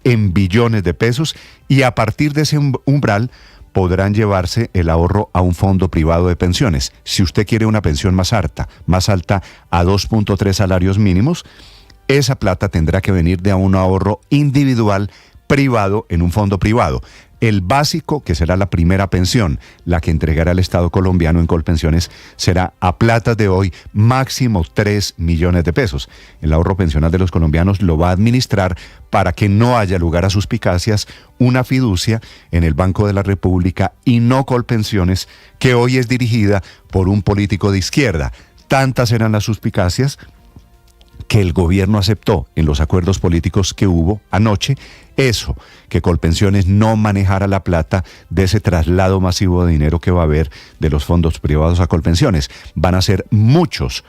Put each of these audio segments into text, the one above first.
en billones de pesos y a partir de ese umbral podrán llevarse el ahorro a un fondo privado de pensiones. Si usted quiere una pensión más alta a 2.3 salarios mínimos, esa plata tendrá que venir de un ahorro individual privado en un fondo privado. El básico, que será la primera pensión, la que entregará el Estado colombiano en Colpensiones, será a platas de hoy máximo 3 millones de pesos. El ahorro pensional de los colombianos lo va a administrar, para que no haya lugar a suspicacias, una fiducia en el Banco de la República y no Colpensiones, que hoy es dirigida por un político de izquierda. Tantas eran las suspicacias que el gobierno aceptó en los acuerdos políticos que hubo anoche, eso, que Colpensiones no manejara la plata de ese traslado masivo de dinero que va a haber de los fondos privados a Colpensiones. Van a ser muchos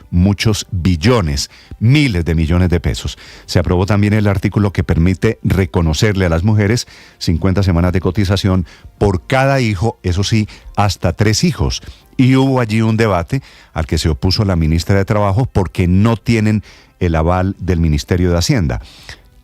billones, miles de millones de pesos. Se aprobó también el artículo que permite reconocerle a las mujeres 50 semanas de cotización por cada hijo, eso sí, hasta 3 hijos. Y hubo allí un debate al que se opuso la ministra de Trabajo porque no tienen el aval del Ministerio de Hacienda.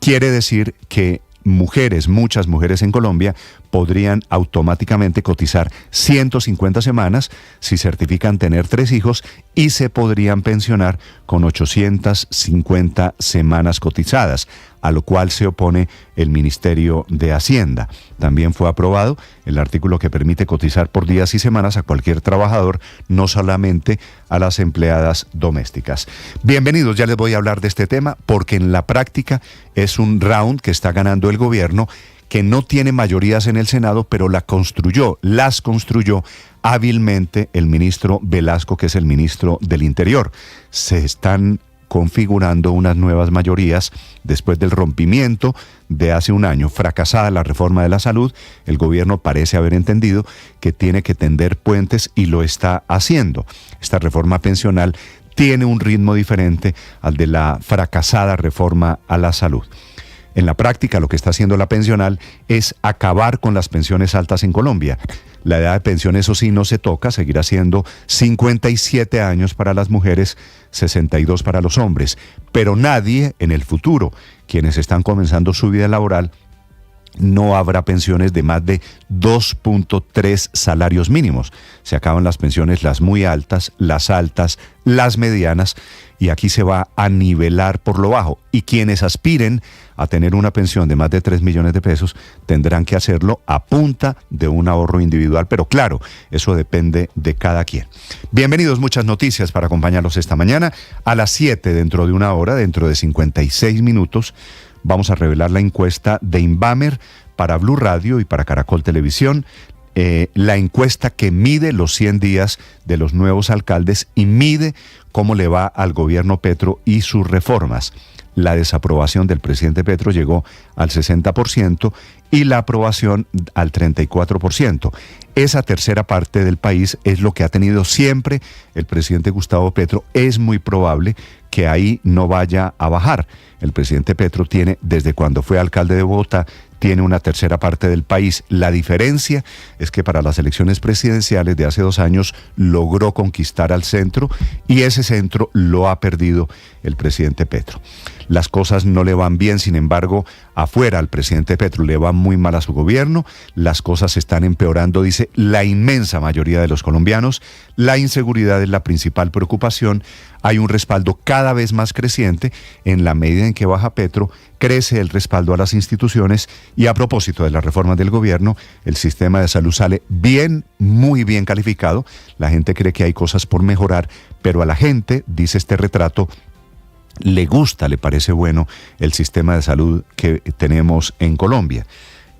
Quiere decir que muchas mujeres en Colombia podrían automáticamente cotizar 150 semanas si certifican tener 3 hijos y se podrían pensionar con 850 semanas cotizadas, a lo cual se opone el Ministerio de Hacienda. También fue aprobado el artículo que permite cotizar por días y semanas a cualquier trabajador, no solamente a las empleadas domésticas. Bienvenidos, ya les voy a hablar de este tema porque en la práctica es un round que está ganando el gobierno, que no tiene mayorías en el Senado, pero las construyó hábilmente el ministro Velasco, que es el ministro del Interior. Se están configurando unas nuevas mayorías después del rompimiento de hace un año. Fracasada la reforma de la salud, el gobierno parece haber entendido que tiene que tender puentes y lo está haciendo. Esta reforma pensional tiene un ritmo diferente al de la fracasada reforma a la salud. En la práctica, lo que está haciendo la pensional es acabar con las pensiones altas en Colombia. La edad de pensión, eso sí, no se toca, seguirá siendo 57 años para las mujeres, 62 para los hombres. Pero nadie en el futuro, quienes están comenzando su vida laboral, no habrá pensiones de más de 2.3 salarios mínimos. Se acaban las pensiones, las muy altas, las medianas, y aquí se va a nivelar por lo bajo. Y quienes aspiren a tener una pensión de más de 3 millones de pesos tendrán que hacerlo a punta de un ahorro individual, pero claro, eso depende de cada quien. Bienvenidos, muchas noticias para acompañarlos esta mañana. A las 7, dentro de una hora, dentro de 56 minutos, vamos a revelar la encuesta de Inbamer para Blue Radio y para Caracol Televisión. La encuesta que mide los 100 días de los nuevos alcaldes y mide cómo le va al gobierno Petro y sus reformas. La desaprobación del presidente Petro llegó al 60% y la aprobación al 34%. Esa tercera parte del país es lo que ha tenido siempre el presidente Gustavo Petro. Es muy probable que ahí no vaya a bajar. El presidente Petro tiene, desde cuando fue alcalde de Bogotá, tiene una tercera parte del país. La diferencia es que para las elecciones presidenciales de hace 2 años logró conquistar al centro y ese centro lo ha perdido el presidente Petro. Las cosas no le van bien, sin embargo, afuera al presidente Petro le va muy mal a su gobierno, las cosas se están empeorando, dice la inmensa mayoría de los colombianos, la inseguridad es la principal preocupación, hay un respaldo cada vez más creciente, en la medida en que baja Petro, crece el respaldo a las instituciones y a propósito de las reformas del gobierno, el sistema de salud sale bien, muy bien calificado, la gente cree que hay cosas por mejorar, pero a la gente, dice este retrato, le gusta, le parece bueno el sistema de salud que tenemos en Colombia.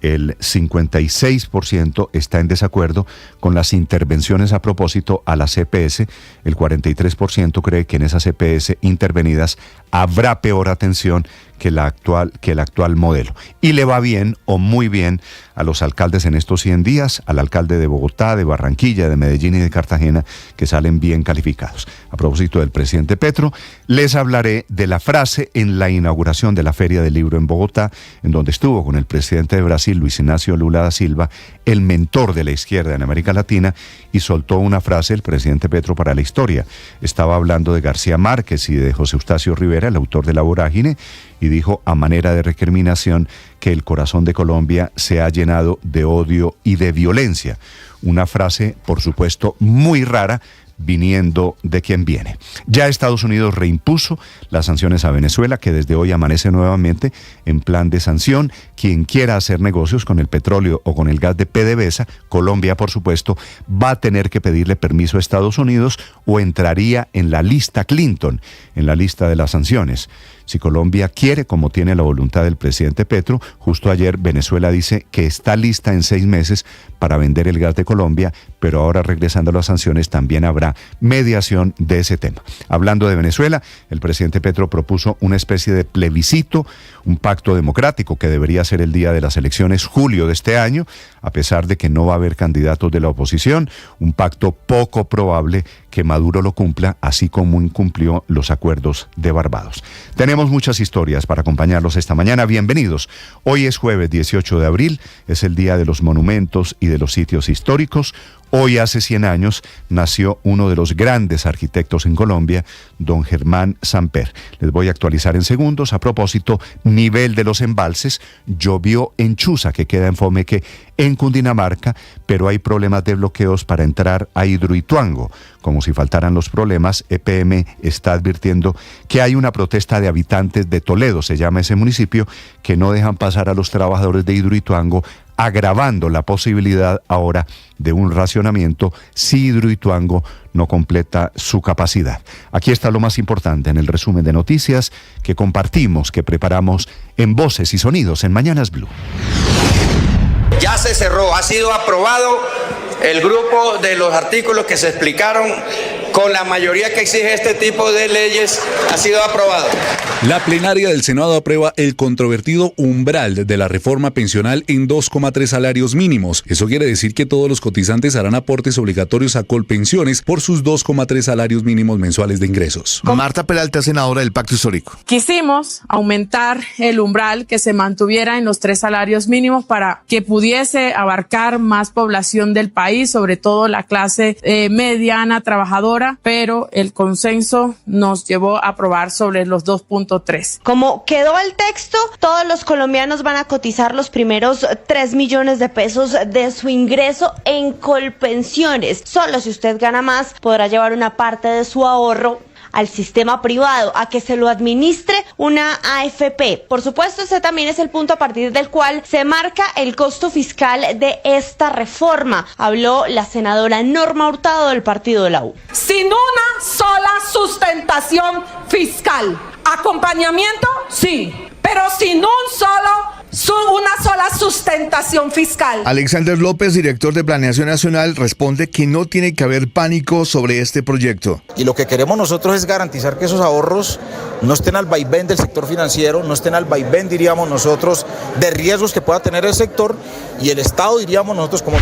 El 56% está en desacuerdo con las intervenciones a propósito a la CPS. El 43% cree que en esas CPS intervenidas habrá peor atención que el actual modelo. Y le va bien o muy bien a los alcaldes en estos 100 días, al alcalde de Bogotá, de Barranquilla, de Medellín y de Cartagena, que salen bien calificados. A propósito del presidente Petro, les hablaré de la frase en la inauguración de la Feria del Libro en Bogotá, en donde estuvo con el presidente de Brasil, Brasil, Luis Ignacio Lula da Silva, el mentor de la izquierda en América Latina, y soltó una frase el presidente Petro para la historia. Estaba hablando de García Márquez y de José Eustacio Rivera, el autor de La Vorágine, y dijo a manera de recriminación que el corazón de Colombia se ha llenado de odio y de violencia. Una frase, por supuesto, muy rara, viniendo de quien viene. Ya Estados Unidos reimpuso las sanciones a Venezuela, que desde hoy amanece nuevamente en plan de sanción. Quien quiera hacer negocios con el petróleo o con el gas de PDVSA, Colombia por supuesto, va a tener que pedirle permiso a Estados Unidos o entraría en la lista Clinton, en la lista de las sanciones. Si Colombia quiere, como tiene la voluntad del presidente Petro, justo ayer Venezuela dice que está lista en 6 meses para vender el gas de Colombia, pero ahora regresando a las sanciones también habrá mediación de ese tema. Hablando de Venezuela, el presidente Petro propuso una especie de plebiscito, un pacto democrático que debería ser el día de las elecciones, julio de este año, a pesar de que no va a haber candidatos de la oposición, un pacto poco probable que Maduro lo cumpla, así como incumplió los acuerdos de Barbados. Tenemos muchas historias para acompañarlos esta mañana. Bienvenidos. Hoy es jueves 18 de abril, es el día de los monumentos y de los sitios históricos. Hoy, hace 100 años, nació uno de los grandes arquitectos en Colombia, don Germán Samper. Les voy a actualizar en segundos. A propósito, nivel de los embalses. Llovió en Chuza, que queda en Fomeque, en Cundinamarca, pero hay problemas de bloqueos para entrar a Hidroituango. Como si faltaran los problemas, EPM está advirtiendo que hay una protesta de habitantes de Toledo, se llama ese municipio, que no dejan pasar a los trabajadores de Hidroituango, agravando la posibilidad ahora de un racionamiento si Hidroituango no completa su capacidad. Aquí está lo más importante en el resumen de noticias que compartimos, que preparamos en Voces y Sonidos en Mañanas Blue. Ya se cerró, ha sido aprobado el grupo de los artículos que se explicaron con la mayoría que exige este tipo de leyes, ha sido aprobado. La plenaria del Senado aprueba el controvertido umbral de la reforma pensional en 2,3 salarios mínimos. Eso quiere decir que todos los cotizantes harán aportes obligatorios a Colpensiones por sus 2,3 salarios mínimos mensuales de ingresos. Marta Peralta, senadora del Pacto Histórico. Quisimos aumentar el umbral, que se mantuviera en los 3 salarios mínimos para que pudiese abarcar más población del país, sobre todo la clase mediana, trabajadora, pero el consenso nos llevó a aprobar sobre los 2.3. Como quedó el texto, todos los colombianos van a cotizar los primeros 3 millones de pesos de su ingreso en Colpensiones. Solo si usted gana más, podrá llevar una parte de su ahorro al sistema privado, a que se lo administre una AFP. Por supuesto, ese también es el punto a partir del cual se marca el costo fiscal de esta reforma. Habló la senadora Norma Hurtado del partido de la U. Sin una sola sustentación fiscal. Acompañamiento, sí, pero sin una sola sustentación fiscal. Alexander López, director de Planeación Nacional, responde que no tiene que haber pánico sobre este proyecto. Y lo que queremos nosotros es garantizar que esos ahorros no estén al vaivén del sector financiero, no estén al vaivén, diríamos nosotros, de riesgos que pueda tener el sector, y el Estado, diríamos nosotros, como...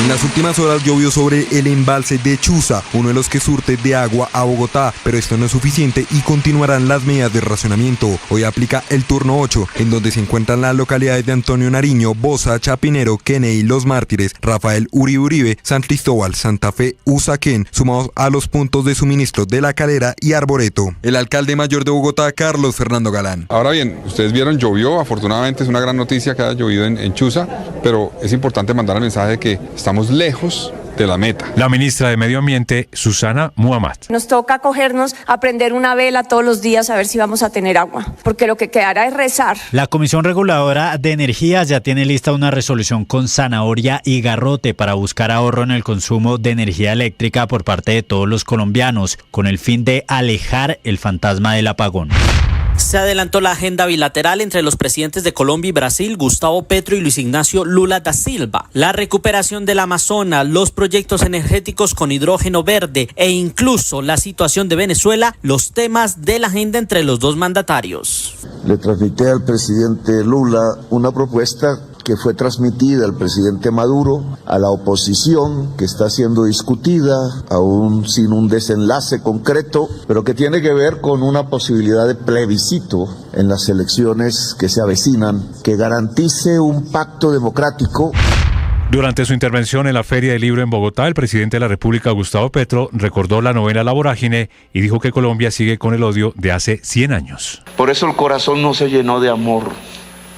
En las últimas horas llovió sobre el embalse de Chuza, uno de los que surte de agua a Bogotá, pero esto no es suficiente y continuarán las medidas de racionamiento. Hoy aplica el turno 8, en donde se encuentran las localidades de Antonio Nariño, Bosa, Chapinero, Kennedy, Los Mártires, Rafael Uribe, San Cristóbal, Santa Fe, Usaquén, sumados a los puntos de suministro de La Calera y Arboreto. El alcalde mayor de Bogotá, Carlos Fernando Galán. Ahora bien, ustedes vieron, llovió, afortunadamente es una gran noticia que haya llovido en Chuza, pero es importante mandar el mensaje de que estamos lejos de la meta. La ministra de Medio Ambiente, Susana Muhammad. Nos toca acogernos a prender una vela todos los días a ver si vamos a tener agua, porque lo que quedará es rezar. La Comisión Reguladora de Energía ya tiene lista una resolución con zanahoria y garrote para buscar ahorro en el consumo de energía eléctrica por parte de todos los colombianos, con el fin de alejar el fantasma del apagón. Se adelantó la agenda bilateral entre los presidentes de Colombia y Brasil, Gustavo Petro y Luis Ignacio Lula da Silva. La recuperación del Amazonas, los proyectos energéticos con hidrógeno verde e incluso la situación de Venezuela, los temas de la agenda entre los dos mandatarios. Le transmití al presidente Lula una propuesta que fue transmitida al presidente Maduro, a la oposición, que está siendo discutida, aún sin un desenlace concreto, pero que tiene que ver con una posibilidad de plebiscito en las elecciones que se avecinan, que garantice un pacto democrático. Durante su intervención en la Feria del Libro en Bogotá, el presidente de la República, Gustavo Petro, recordó la novela La Vorágine y dijo que Colombia sigue con el odio de hace 100 años. Por eso el corazón no se llenó de amor,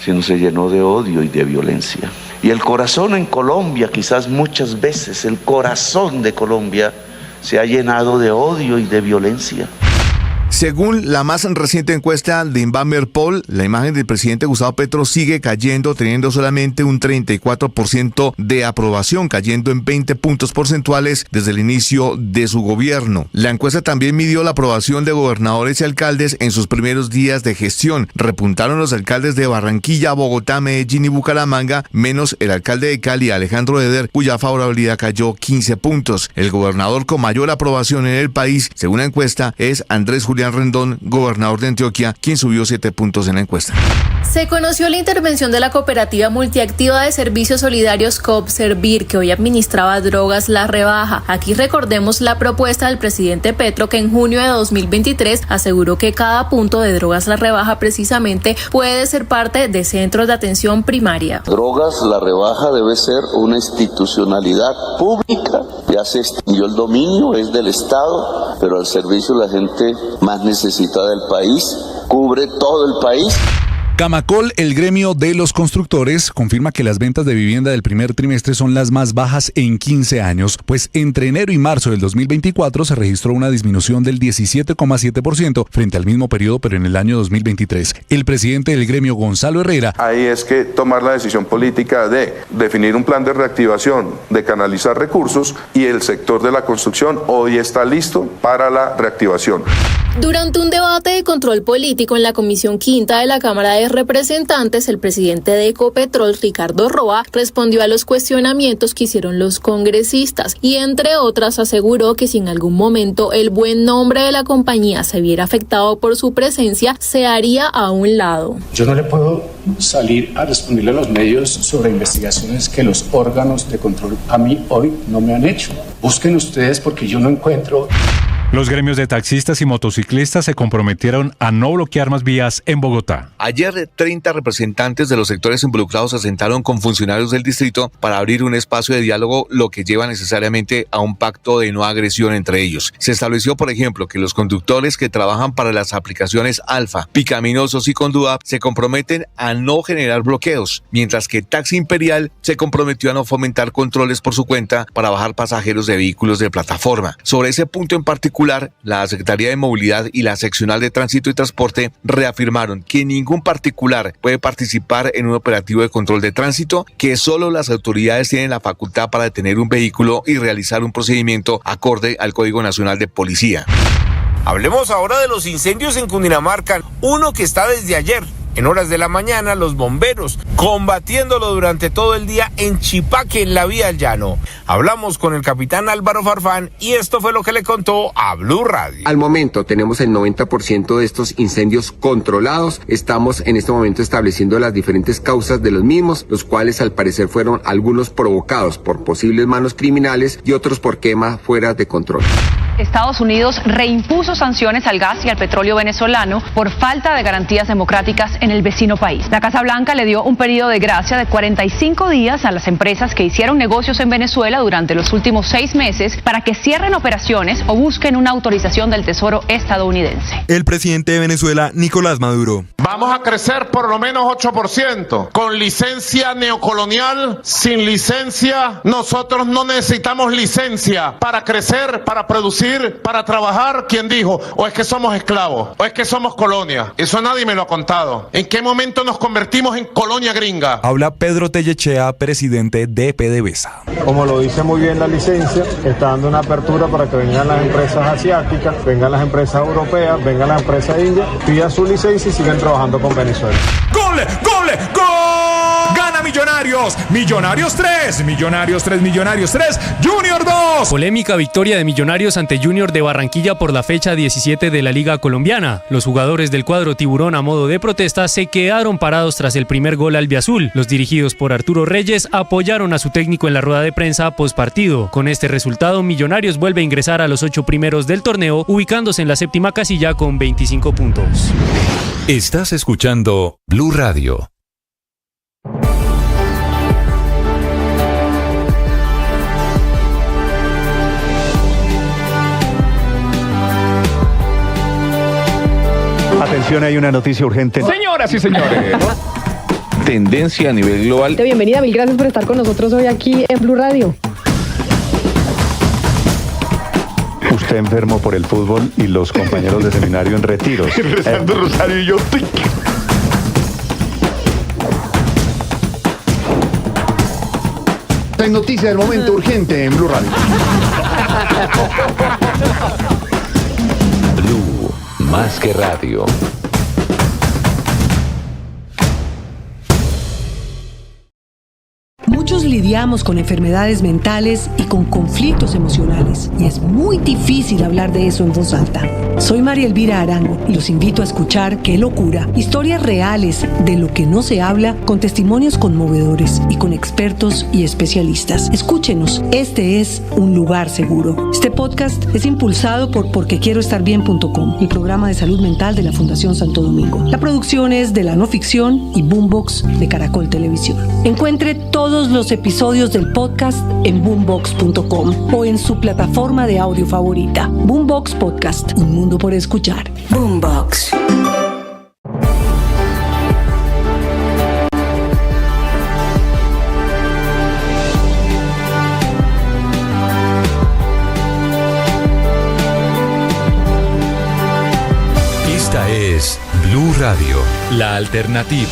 sino se llenó de odio y de violencia. Y el corazón en Colombia, quizás muchas veces, el corazón de Colombia se ha llenado de odio y de violencia. Según la más reciente encuesta de Inbamer Poll, la imagen del presidente Gustavo Petro sigue cayendo, teniendo solamente un 34% de aprobación, cayendo en 20 puntos porcentuales desde el inicio de su gobierno. La encuesta también midió la aprobación de gobernadores y alcaldes en sus primeros días de gestión. Repuntaron los alcaldes de Barranquilla, Bogotá, Medellín y Bucaramanga, menos el alcalde de Cali, Alejandro Eder, cuya favorabilidad cayó 15 puntos. El gobernador con mayor aprobación en el país, según la encuesta, es Andrés Julián Rendón, gobernador de Antioquia, quien subió 7 puntos en la encuesta. Se conoció la intervención de la cooperativa multiactiva de servicios solidarios Coopservir, que hoy administraba Drogas La Rebaja. Aquí recordemos la propuesta del presidente Petro, que en junio de 2023 aseguró que cada punto de Drogas La Rebaja precisamente puede ser parte de centros de atención primaria. Drogas La Rebaja debe ser una institucionalidad pública. Ya se extinguió el dominio, es del Estado, pero al servicio de la gente más necesitada del país, cubre todo el país. Camacol, el gremio de los constructores, confirma que las ventas de vivienda del primer trimestre son las más bajas en 15 años, pues entre enero y marzo del 2024 se registró una disminución del 17,7% frente al mismo periodo, pero en el año 2023. El presidente del gremio, Gonzalo Herrera, ahí es que tomar la decisión política de definir un plan de reactivación, de canalizar recursos, y el sector de la construcción hoy está listo para la reactivación. Durante un debate de control político en la Comisión Quinta de la Cámara de Representantes, el presidente de Ecopetrol, Ricardo Roa, respondió a los cuestionamientos que hicieron los congresistas y, entre otras, aseguró que si en algún momento el buen nombre de la compañía se viera afectado por su presencia, se haría a un lado. Yo no le puedo salir a responderle a los medios sobre investigaciones que los órganos de control a mí hoy no me han hecho. Busquen ustedes, porque yo no encuentro. Los gremios de taxistas y motociclistas se comprometieron a no bloquear más vías en Bogotá. Ayer, 30 representantes de los sectores involucrados se sentaron con funcionarios del distrito para abrir un espacio de diálogo, lo que lleva necesariamente a un pacto de no agresión entre ellos. Se estableció, por ejemplo, que los conductores que trabajan para las aplicaciones Alfa, Picaminosos y Conduap se comprometen a no generar bloqueos, mientras que Taxi Imperial se comprometió a no fomentar controles por su cuenta para bajar pasajeros de vehículos de plataforma. Sobre ese punto en particular, la Secretaría de Movilidad y la Seccional de Tránsito y Transporte reafirmaron que ningún particular puede participar en un operativo de control de tránsito, que solo las autoridades tienen la facultad para detener un vehículo y realizar un procedimiento acorde al Código Nacional de Policía. Hablemos ahora de los incendios en Cundinamarca, uno que está desde ayer. En horas de la mañana, los bomberos combatiéndolo durante todo el día en Chipaque, en la vía al llano. Hablamos con el capitán Álvaro Farfán y esto fue lo que le contó a Blue Radio. Al momento tenemos el 90% de estos incendios controlados. Estamos en este momento estableciendo las diferentes causas de los mismos, los cuales al parecer fueron algunos provocados por posibles manos criminales y otros por quema fuera de control. Estados Unidos reimpuso sanciones al gas y al petróleo venezolano por falta de garantías democráticas en el vecino país. La Casa Blanca le dio un periodo de gracia de 45 días a las empresas que hicieron negocios en Venezuela durante los últimos 6 meses para que cierren operaciones o busquen una autorización del Tesoro estadounidense. El presidente de Venezuela, Nicolás Maduro. Vamos a crecer por lo menos 8%. Con licencia neocolonial, sin licencia, nosotros no necesitamos licencia para crecer, para producir, para trabajar. ¿Quién dijo? O es que somos esclavos, o es que somos colonia. Eso nadie me lo ha contado. ¿En qué momento nos convertimos en colonia gringa? Habla Pedro Tellechea, presidente de PDVSA. Como lo dice muy bien la licencia, está dando una apertura para que vengan las empresas asiáticas, vengan las empresas europeas, vengan las empresas indias, pidan su licencia y sigan trabajando con Venezuela. ¡Gole! ¡Gole! ¡Gol! ¡Gana Millonarios. Millonarios 3, Millonarios 3, Millonarios 3, Junior 2. Polémica victoria de Millonarios ante Junior de Barranquilla por la fecha 17 de la Liga Colombiana. Los jugadores del cuadro tiburón a modo de protesta se quedaron parados tras el primer gol albiazul. Los dirigidos por Arturo Reyes apoyaron a su técnico en la rueda de prensa postpartido. Con este resultado, Millonarios vuelve a ingresar a los 8 primeros del torneo, ubicándose en la séptima casilla con 25 puntos. Estás escuchando Blue Radio. Atención, hay una noticia urgente. Señoras y señores. Tendencia a nivel global. Bienvenida, mil gracias por estar con nosotros hoy aquí en Blue Radio. Usted enfermo por el fútbol y los compañeros de seminario en retiros. Rezando rosario y yo. Esta es noticia del momento urgente en Blue Radio. Blue, más que radio. Muchos lidiamos con enfermedades mentales y con conflictos emocionales, y es muy difícil hablar de eso en voz alta. Soy María Elvira Arango y los invito a escuchar Qué Locura, historias reales de lo que no se habla, con testimonios conmovedores y con expertos y especialistas. Escúchenos, este es un lugar seguro. Este podcast es impulsado por porquequieroestarbien.com, el programa de salud mental de la Fundación Santo Domingo. La producción es de La No Ficción y Boombox de Caracol Televisión. Encuentre todos los episodios del podcast en boombox.com o en su plataforma de audio favorita. Boombox Podcast, un mundo por escuchar. Boombox. Esta es Blue Radio, la alternativa.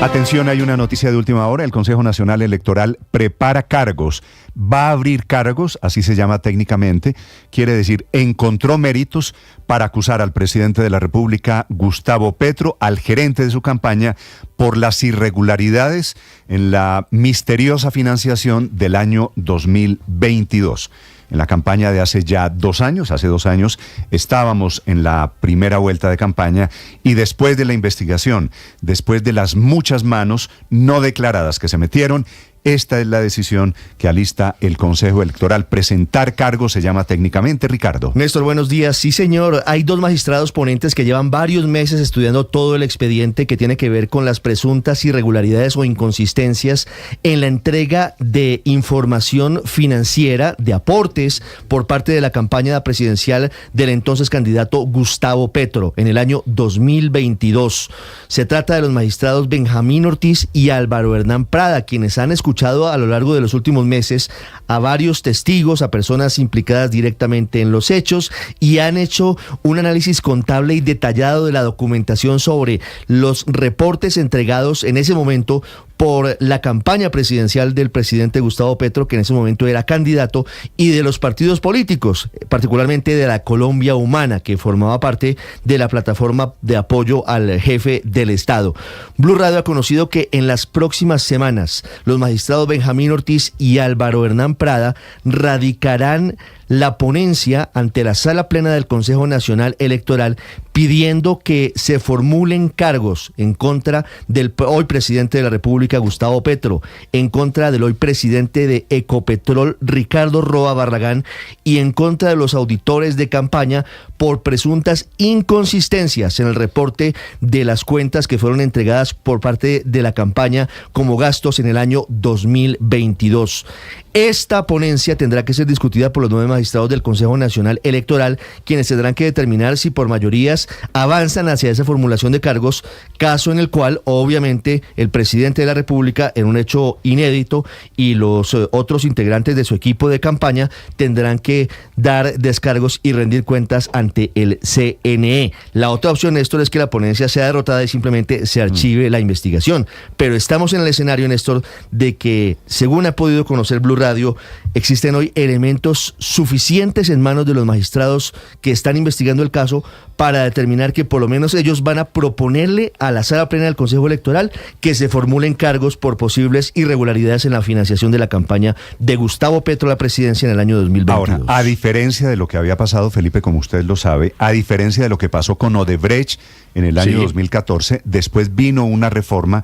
Atención, hay una noticia de última hora. El Consejo Nacional Electoral prepara cargos. Va a abrir cargos, así se llama técnicamente. Quiere decir, encontró méritos para acusar al presidente de la República, Gustavo Petro, al gerente de su campaña, por las irregularidades en la misteriosa financiación del año 2022. En la campaña de hace 2 años, estábamos en la primera vuelta de campaña y después de la investigación, después de las muchas manos no declaradas que se metieron, esta es la decisión que alista el Consejo Electoral. Presentar cargos se llama técnicamente, Ricardo. Néstor, buenos días. Sí, señor. Hay 2 magistrados ponentes que llevan varios meses estudiando todo el expediente que tiene que ver con las presuntas irregularidades o inconsistencias en la entrega de información financiera, de aportes, por parte de la campaña presidencial del entonces candidato Gustavo Petro en el año 2022. Se trata de los magistrados Benjamín Ortiz y Álvaro Hernán Prada, quienes han escuchado a lo largo de los últimos meses a varios testigos, a personas implicadas directamente en los hechos, y han hecho un análisis contable y detallado de la documentación sobre los reportes entregados en ese momento por la campaña presidencial del presidente Gustavo Petro, que en ese momento era candidato, y de los partidos políticos, particularmente de la Colombia Humana, que formaba parte de la plataforma de apoyo al jefe del Estado. Blue Radio ha conocido que en las próximas semanas los magistrados Benjamín Ortiz y Álvaro Hernán Prada radicarán la ponencia ante la Sala Plena del Consejo Nacional Electoral, pidiendo que se formulen cargos en contra del hoy presidente de la República, Gustavo Petro, en contra del hoy presidente de Ecopetrol, Ricardo Roa Barragán, y en contra de los auditores de campaña por presuntas inconsistencias en el reporte de las cuentas que fueron entregadas por parte de la campaña como gastos en el año 2022. Esta ponencia tendrá que ser discutida por los 9 magistrados del Consejo Nacional Electoral, quienes tendrán que determinar si por mayorías avanzan hacia esa formulación de cargos, caso en el cual obviamente el presidente de la República, en un hecho inédito, y los otros integrantes de su equipo de campaña tendrán que dar descargos y rendir cuentas ante ante el CNE. La otra opción, Néstor, es que la ponencia sea derrotada y simplemente se archive la investigación. Pero estamos en el escenario, Néstor, de que, según ha podido conocer Blue Radio, existen hoy elementos suficientes en manos de los magistrados que están investigando el caso para determinar que por lo menos ellos van a proponerle a la Sala Plena del Consejo Electoral que se formulen cargos por posibles irregularidades en la financiación de la campaña de Gustavo Petro a la presidencia en el año 2022. Ahora, a diferencia de lo que había pasado, Felipe, como usted lo sabe, a diferencia de lo que pasó con Odebrecht en el año 2014, después vino una reforma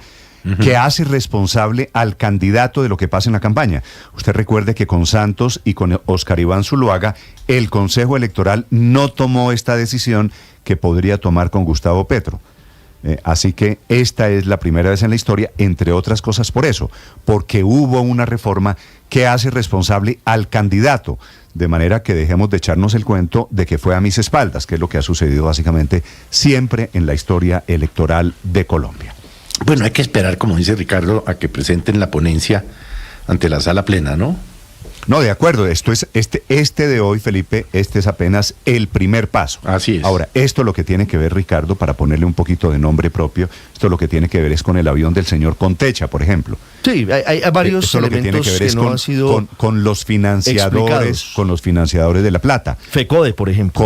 que hace responsable al candidato de lo que pasa en la campaña. Usted recuerde que con Santos y con Óscar Iván Zuluaga, el Consejo Electoral no tomó esta decisión que podría tomar con Gustavo Petro. Así que esta es la primera vez en la historia, entre otras cosas por eso, porque hubo una reforma que hace responsable al candidato, de manera que dejemos de echarnos el cuento de que fue a mis espaldas, que es lo que ha sucedido básicamente siempre en la historia electoral de Colombia. Bueno, hay que esperar, como dice Ricardo, a que presenten la ponencia ante la Sala Plena, ¿no? No, de acuerdo, esto es este de hoy, Felipe, este es apenas el primer paso. Así es. Ahora, esto lo que tiene que ver, Ricardo, para ponerle un poquito de nombre propio, esto lo que tiene que ver es con el avión del señor Contecha, por ejemplo. Sí, hay varios elementos que no han sido con los financiadores, explicados. Con los financiadores de La Plata. FECODE, por ejemplo.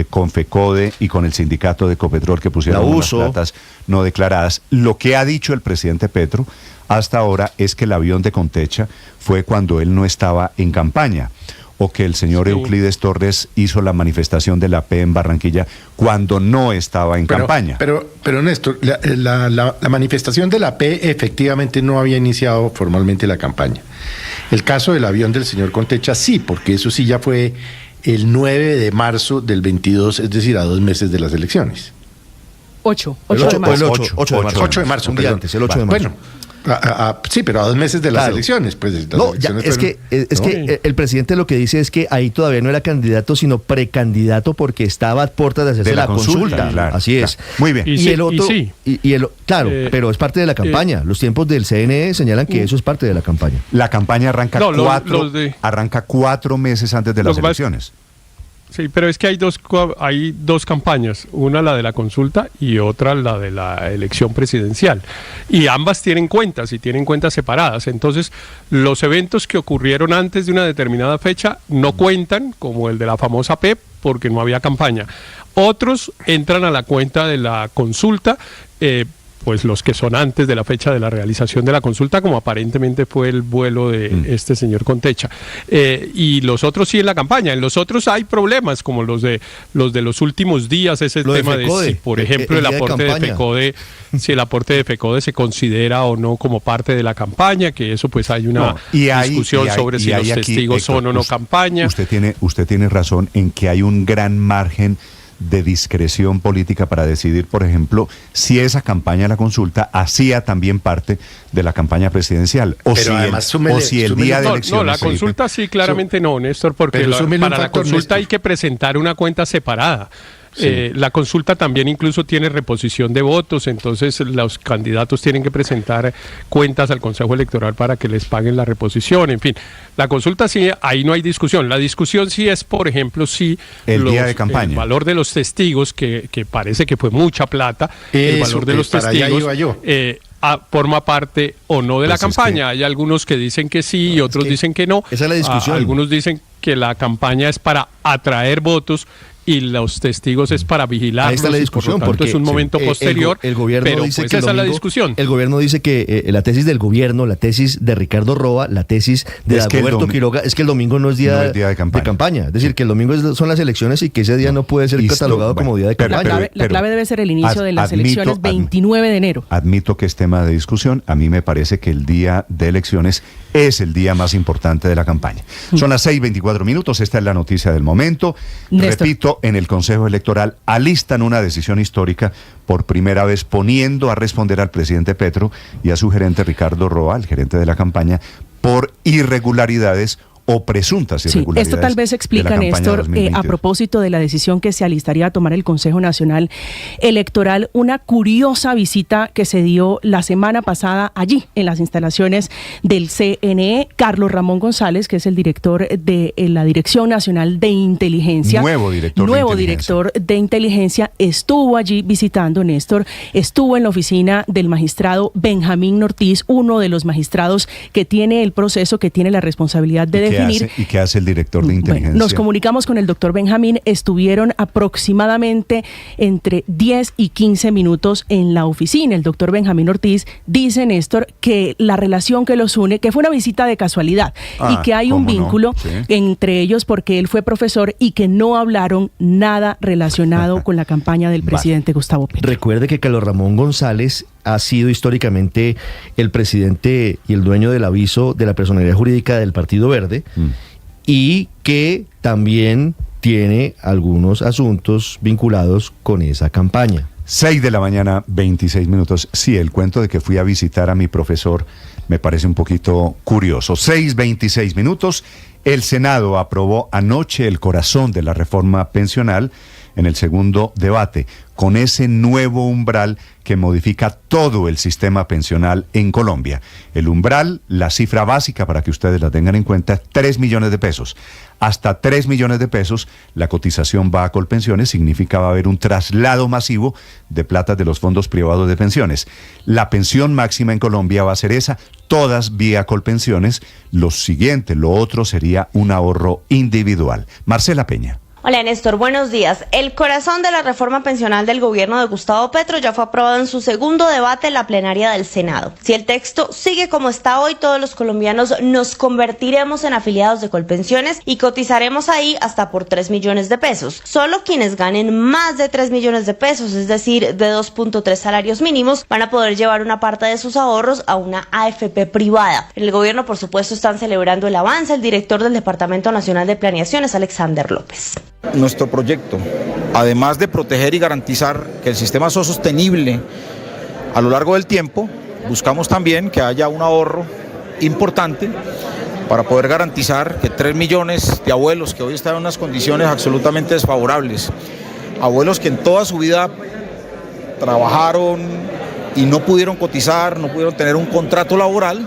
Con FECODE y con el sindicato de Ecopetrol que pusieron unas platas no declaradas. Lo que ha dicho el presidente Petro hasta ahora es que el avión de Contecha fue cuando él no estaba en campaña, o que el señor Euclides Torres hizo la manifestación de la P en Barranquilla cuando no estaba en campaña. Pero Néstor, la manifestación de la P efectivamente no había iniciado formalmente la campaña. El caso del avión del señor Contecha sí, porque eso sí ya fue el 9 de marzo del 22, es decir, a 2 meses de las elecciones. 8 de marzo. Un día antes, el 8 de marzo. Bueno, sí, pero a 2 meses de las elecciones. Pues, el presidente lo que dice es que ahí todavía no era candidato, sino precandidato, porque estaba a puertas de hacerse la consulta. Claro, así es. Muy bien. Pero es parte de la campaña. Los tiempos del CNE señalan que eso es parte de la campaña. La campaña arranca arranca 4 meses antes de las elecciones. Sí, pero es que hay dos campañas, una la de la consulta y otra la de la elección presidencial, y ambas tienen cuentas y tienen cuentas separadas. Entonces, los eventos que ocurrieron antes de una determinada fecha no cuentan, como el de la famosa PEP, porque no había campaña. Otros entran a la cuenta de la consulta, pues los que son antes de la fecha de la realización de la consulta, como aparentemente fue el vuelo de este señor Contecha. Y los otros sí en la campaña. En los otros hay problemas, como los de los últimos días, ese tema de si, por ejemplo, el aporte de FECODE, si el aporte de FECODE se considera o no como parte de la campaña, que eso pues hay una discusión sobre si los testigos son o no campaña. Usted tiene razón en que hay un gran margen de discreción política para decidir, por ejemplo, si esa campaña de la consulta hacía también parte de la campaña presidencial, o si el día de elecciones. No, la consulta sí, claramente no, Néstor, porque para la consulta hay que presentar una cuenta separada. La consulta también incluso tiene reposición de votos, entonces los candidatos tienen que presentar cuentas al Consejo Electoral para que les paguen la reposición. En fin, la consulta sí, ahí no hay discusión. La discusión sí es, por ejemplo, si día de campaña, el valor de los testigos, que parece que fue mucha plata, el valor de los testigos forma parte o no de la campaña. Hay algunos que dicen que sí y otros dicen que no. Esa es la discusión. Algunos dicen que la campaña es para atraer votos y los testigos es para vigilarlos. Ahí está la discusión, porque es un momento posterior. El gobierno pero dice pues que esa es la discusión. El gobierno dice que la tesis del gobierno, la tesis de Ricardo Roa, la tesis de Dagoberto Quiroga, es que el domingo no es día de campaña. Es decir, que el domingo son las elecciones y que ese día no puede ser catalogado como día de campaña. La clave debe ser el inicio de las elecciones 29 de enero. Admito que es tema de discusión. A mí me parece que el día de elecciones es el día más importante de la campaña. Son las 6:24. Esta es la noticia del momento. Repito, en el Consejo Electoral alistan una decisión histórica, por primera vez poniendo a responder al presidente Petro y a su gerente Ricardo Roa, el gerente de la campaña, por irregularidades o presuntas irregularidades. Esto tal vez explica, Néstor, a propósito de la decisión que se alistaría a tomar el Consejo Nacional Electoral, una curiosa visita que se dio la semana pasada allí, en las instalaciones del CNE. Carlos Ramón González, que es el director de la Dirección Nacional de Inteligencia. Nuevo director de Inteligencia, estuvo allí visitando, Néstor, estuvo en la oficina del magistrado Benjamín Ortiz, uno de los magistrados que tiene el proceso, que tiene la responsabilidad de definir. ¿Y qué hace el director de Inteligencia? Bueno, nos comunicamos con el doctor Benjamín, estuvieron aproximadamente entre 10 y 15 minutos en la oficina. El doctor Benjamín Ortiz dice, Néstor, que la relación que los une, que fue una visita de casualidad y que hay un vínculo entre ellos porque él fue profesor y que no hablaron nada relacionado con la campaña del presidente Gustavo Petro. Recuerde que Carlos Ramón González ha sido históricamente el presidente y el dueño del aviso de la personalidad jurídica del Partido Verde y que también tiene algunos asuntos vinculados con esa campaña. 6 de la mañana, 26 minutos. Sí, el cuento de que fui a visitar a mi profesor me parece un poquito curioso. 6:26 minutos. El Senado aprobó anoche el corazón de la reforma pensional en el segundo debate, con ese nuevo umbral que modifica todo el sistema pensional en Colombia. El umbral, la cifra básica para que ustedes la tengan en cuenta, 3 millones de pesos. Hasta 3 millones de pesos, la cotización va a Colpensiones, significa va a haber un traslado masivo de plata de los fondos privados de pensiones. La pensión máxima en Colombia va a ser esa, todas vía Colpensiones. Lo siguiente, lo otro sería un ahorro individual. Marcela Peña. Hola Néstor, buenos días. El corazón de la reforma pensional del gobierno de Gustavo Petro ya fue aprobado en su segundo debate en la plenaria del Senado. Si el texto sigue como está hoy, todos los colombianos nos convertiremos en afiliados de Colpensiones y cotizaremos ahí hasta por 3 millones de pesos. Solo quienes ganen más de 3 millones de pesos, es decir, de 2.3 salarios mínimos, van a poder llevar una parte de sus ahorros a una AFP privada. En el gobierno, por supuesto, están celebrando el avance. El director del Departamento Nacional de Planeación es Alexander López. Nuestro proyecto, además de proteger y garantizar que el sistema sea sostenible a lo largo del tiempo, buscamos también que haya un ahorro importante para poder garantizar que 3 millones de abuelos que hoy están en unas condiciones absolutamente desfavorables, abuelos que en toda su vida trabajaron y no pudieron cotizar, no pudieron tener un contrato laboral,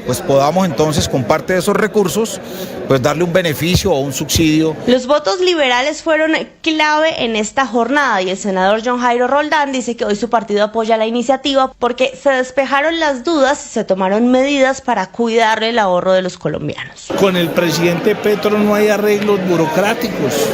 pues podamos entonces con parte de esos recursos pues darle un beneficio o un subsidio. Los votos liberales fueron clave en esta jornada y el senador John Jairo Roldán dice que hoy su partido apoya la iniciativa porque se despejaron las dudas y se tomaron medidas para cuidar el ahorro de los colombianos. Con el presidente Petro no hay arreglos burocráticos,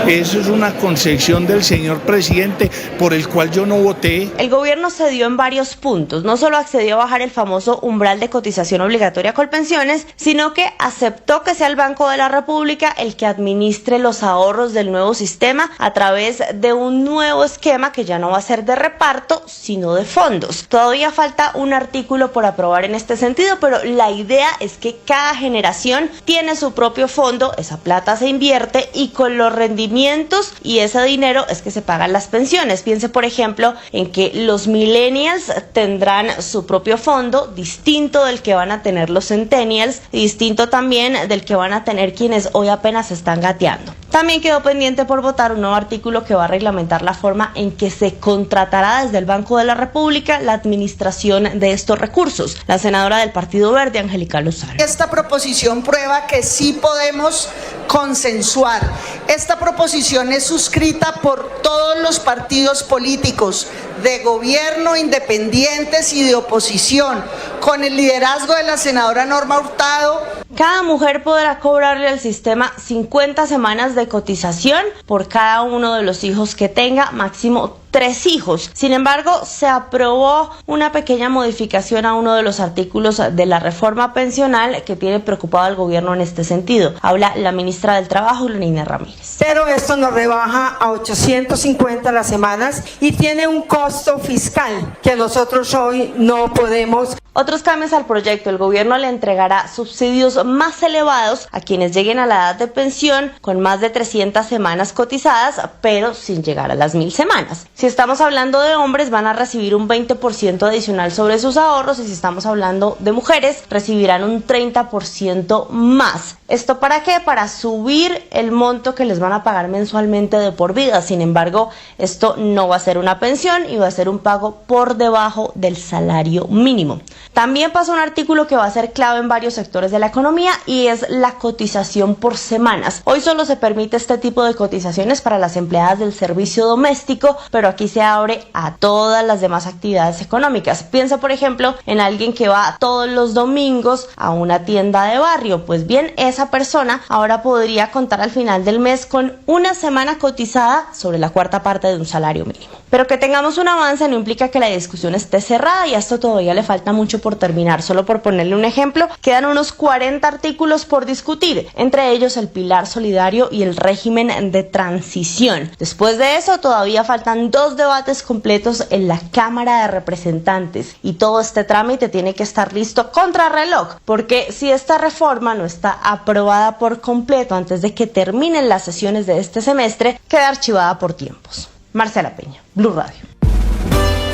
eso es una concepción del señor presidente por el cual yo no voté. El gobierno cedió en varios puntos, no solo accedió a bajar el famoso umbral de cotización obligatoria a Colpensiones, sino que aceptó que sea el Banco de la República el que administre los ahorros del nuevo sistema a través de un nuevo esquema que ya no va a ser de reparto, sino de fondos. Todavía falta un artículo por aprobar en este sentido, pero la idea es que cada generación tiene su propio fondo, esa plata se invierte y con los rendimientos y ese dinero es que se pagan las pensiones. Piense, por ejemplo, en que los millennials tendrán su propio fondo, distinto del que van a tener los centennials, distinto también del que van a tener quienes hoy apenas están gateando. También quedó pendiente por votar un nuevo artículo que va a reglamentar la forma en que se contratará desde el Banco de la República la administración de estos recursos. La senadora del Partido Verde, Angélica Lozano. Esta proposición prueba que sí podemos consensuar. Esta proposición es suscrita por todos los partidos políticos de gobierno, independientes y de oposición, con el liderazgo de la senadora Norma Hurtado. Cada mujer podrá cobrarle al sistema 50 semanas de cotización por cada uno de los hijos que tenga, máximo 3 hijos. Sin embargo, se aprobó una pequeña modificación a uno de los artículos de la reforma pensional que tiene preocupado al gobierno en este sentido. Habla la ministra del Trabajo, Leonina Ramírez. Pero esto nos rebaja a 850 las semanas y tiene un costo fiscal que nosotros hoy no podemos. Otros cambios al proyecto. El gobierno le entregará subsidios más elevados a quienes lleguen a la edad de pensión con más de 300 semanas cotizadas, pero sin llegar a las 1000 semanas. Si estamos hablando de hombres, van a recibir un 20% adicional sobre sus ahorros, y si estamos hablando de mujeres, recibirán un 30% más. ¿Esto para qué? Para subir el monto que les van a pagar mensualmente de por vida. Sin embargo, esto no va a ser una pensión y va a ser un pago por debajo del salario mínimo. También pasa un artículo que va a ser clave en varios sectores de la economía, y es la cotización por semanas. Hoy solo se permite este tipo de cotizaciones para las empleadas del servicio doméstico, pero aquí se abre a todas las demás actividades económicas. Piensa, por ejemplo, en alguien que va todos los domingos a una tienda de barrio. Pues bien, esa persona ahora podría contar al final del mes con una semana cotizada sobre la cuarta parte de un salario mínimo. Pero que tengamos un avance no implica que la discusión esté cerrada, y a esto todavía le falta mucho por terminar. Solo por ponerle un ejemplo, quedan unos 40 artículos por discutir, entre ellos el pilar solidario y el régimen de transición. Después de eso, todavía faltan 2 debates completos en la Cámara de Representantes, y todo este trámite tiene que estar listo contra reloj, porque si esta reforma no está aprobada por completo antes de que terminen las sesiones de este semestre, queda archivada por tiempos. Marcela Peña, Blue Radio.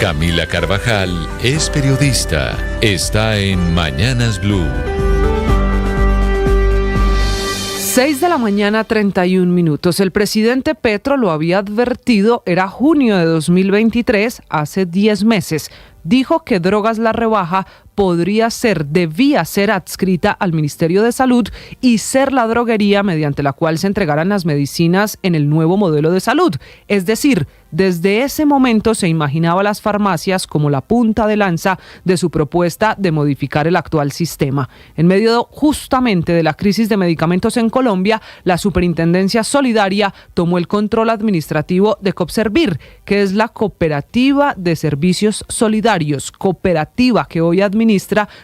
Camila Carvajal es periodista. Está en Mañanas Blue. 6 de la mañana, 31 minutos. El presidente Petro lo había advertido, era junio de 2023, hace 10 meses. Dijo que Drogas La Rebaja debía ser adscrita al Ministerio de Salud y ser la droguería mediante la cual se entregaran las medicinas en el nuevo modelo de salud. Es decir, desde ese momento se imaginaba las farmacias como la punta de lanza de su propuesta de modificar el actual sistema. En medio justamente de la crisis de medicamentos en Colombia, la Superintendencia Solidaria tomó el control administrativo de Copservir, que es la Cooperativa de Servicios Solidarios, cooperativa que hoy administra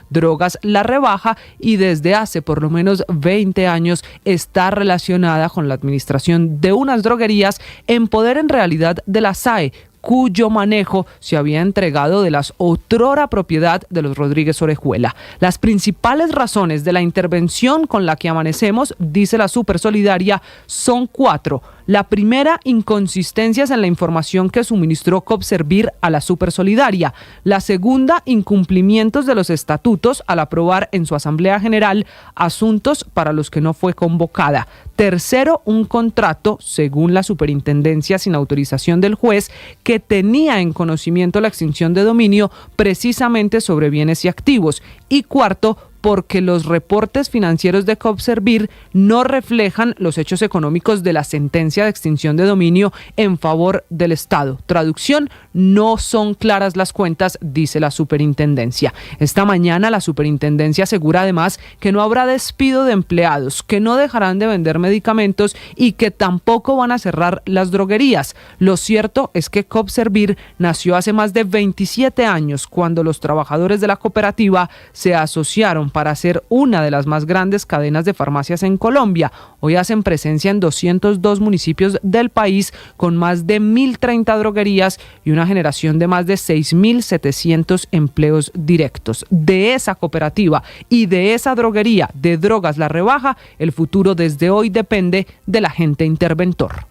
Drogas La Rebaja, y desde hace por lo menos 20 años está relacionada con la administración de unas droguerías en poder en realidad de la SAE, cuyo manejo se había entregado de las otrora propiedad de los Rodríguez Orejuela. Las principales razones de la intervención con la que amanecemos, dice la Supersolidaria, son 4. La primera, inconsistencias en la información que suministró Copservir a la Supersolidaria. La segunda, incumplimientos de los estatutos al aprobar en su Asamblea General asuntos para los que no fue convocada. Tercero, un contrato, según la Superintendencia, sin autorización del juez, que tenía en conocimiento la extinción de dominio precisamente sobre bienes y activos. Y cuarto, porque los reportes financieros de Copservir no reflejan los hechos económicos de la sentencia de extinción de dominio en favor del Estado. Traducción, no son claras las cuentas, dice la Superintendencia. Esta mañana la Superintendencia asegura además que no habrá despido de empleados, que no dejarán de vender medicamentos y que tampoco van a cerrar las droguerías. Lo cierto es que Copservir nació hace más de 27 años, cuando los trabajadores de la cooperativa se asociaron para ser una de las más grandes cadenas de farmacias en Colombia. Hoy hacen presencia en 202 municipios del país, con más de 1.030 droguerías y una generación de más de 6.700 empleos directos. De esa cooperativa y de esa droguería de Drogas La Rebaja, el futuro desde hoy depende del agente interventor.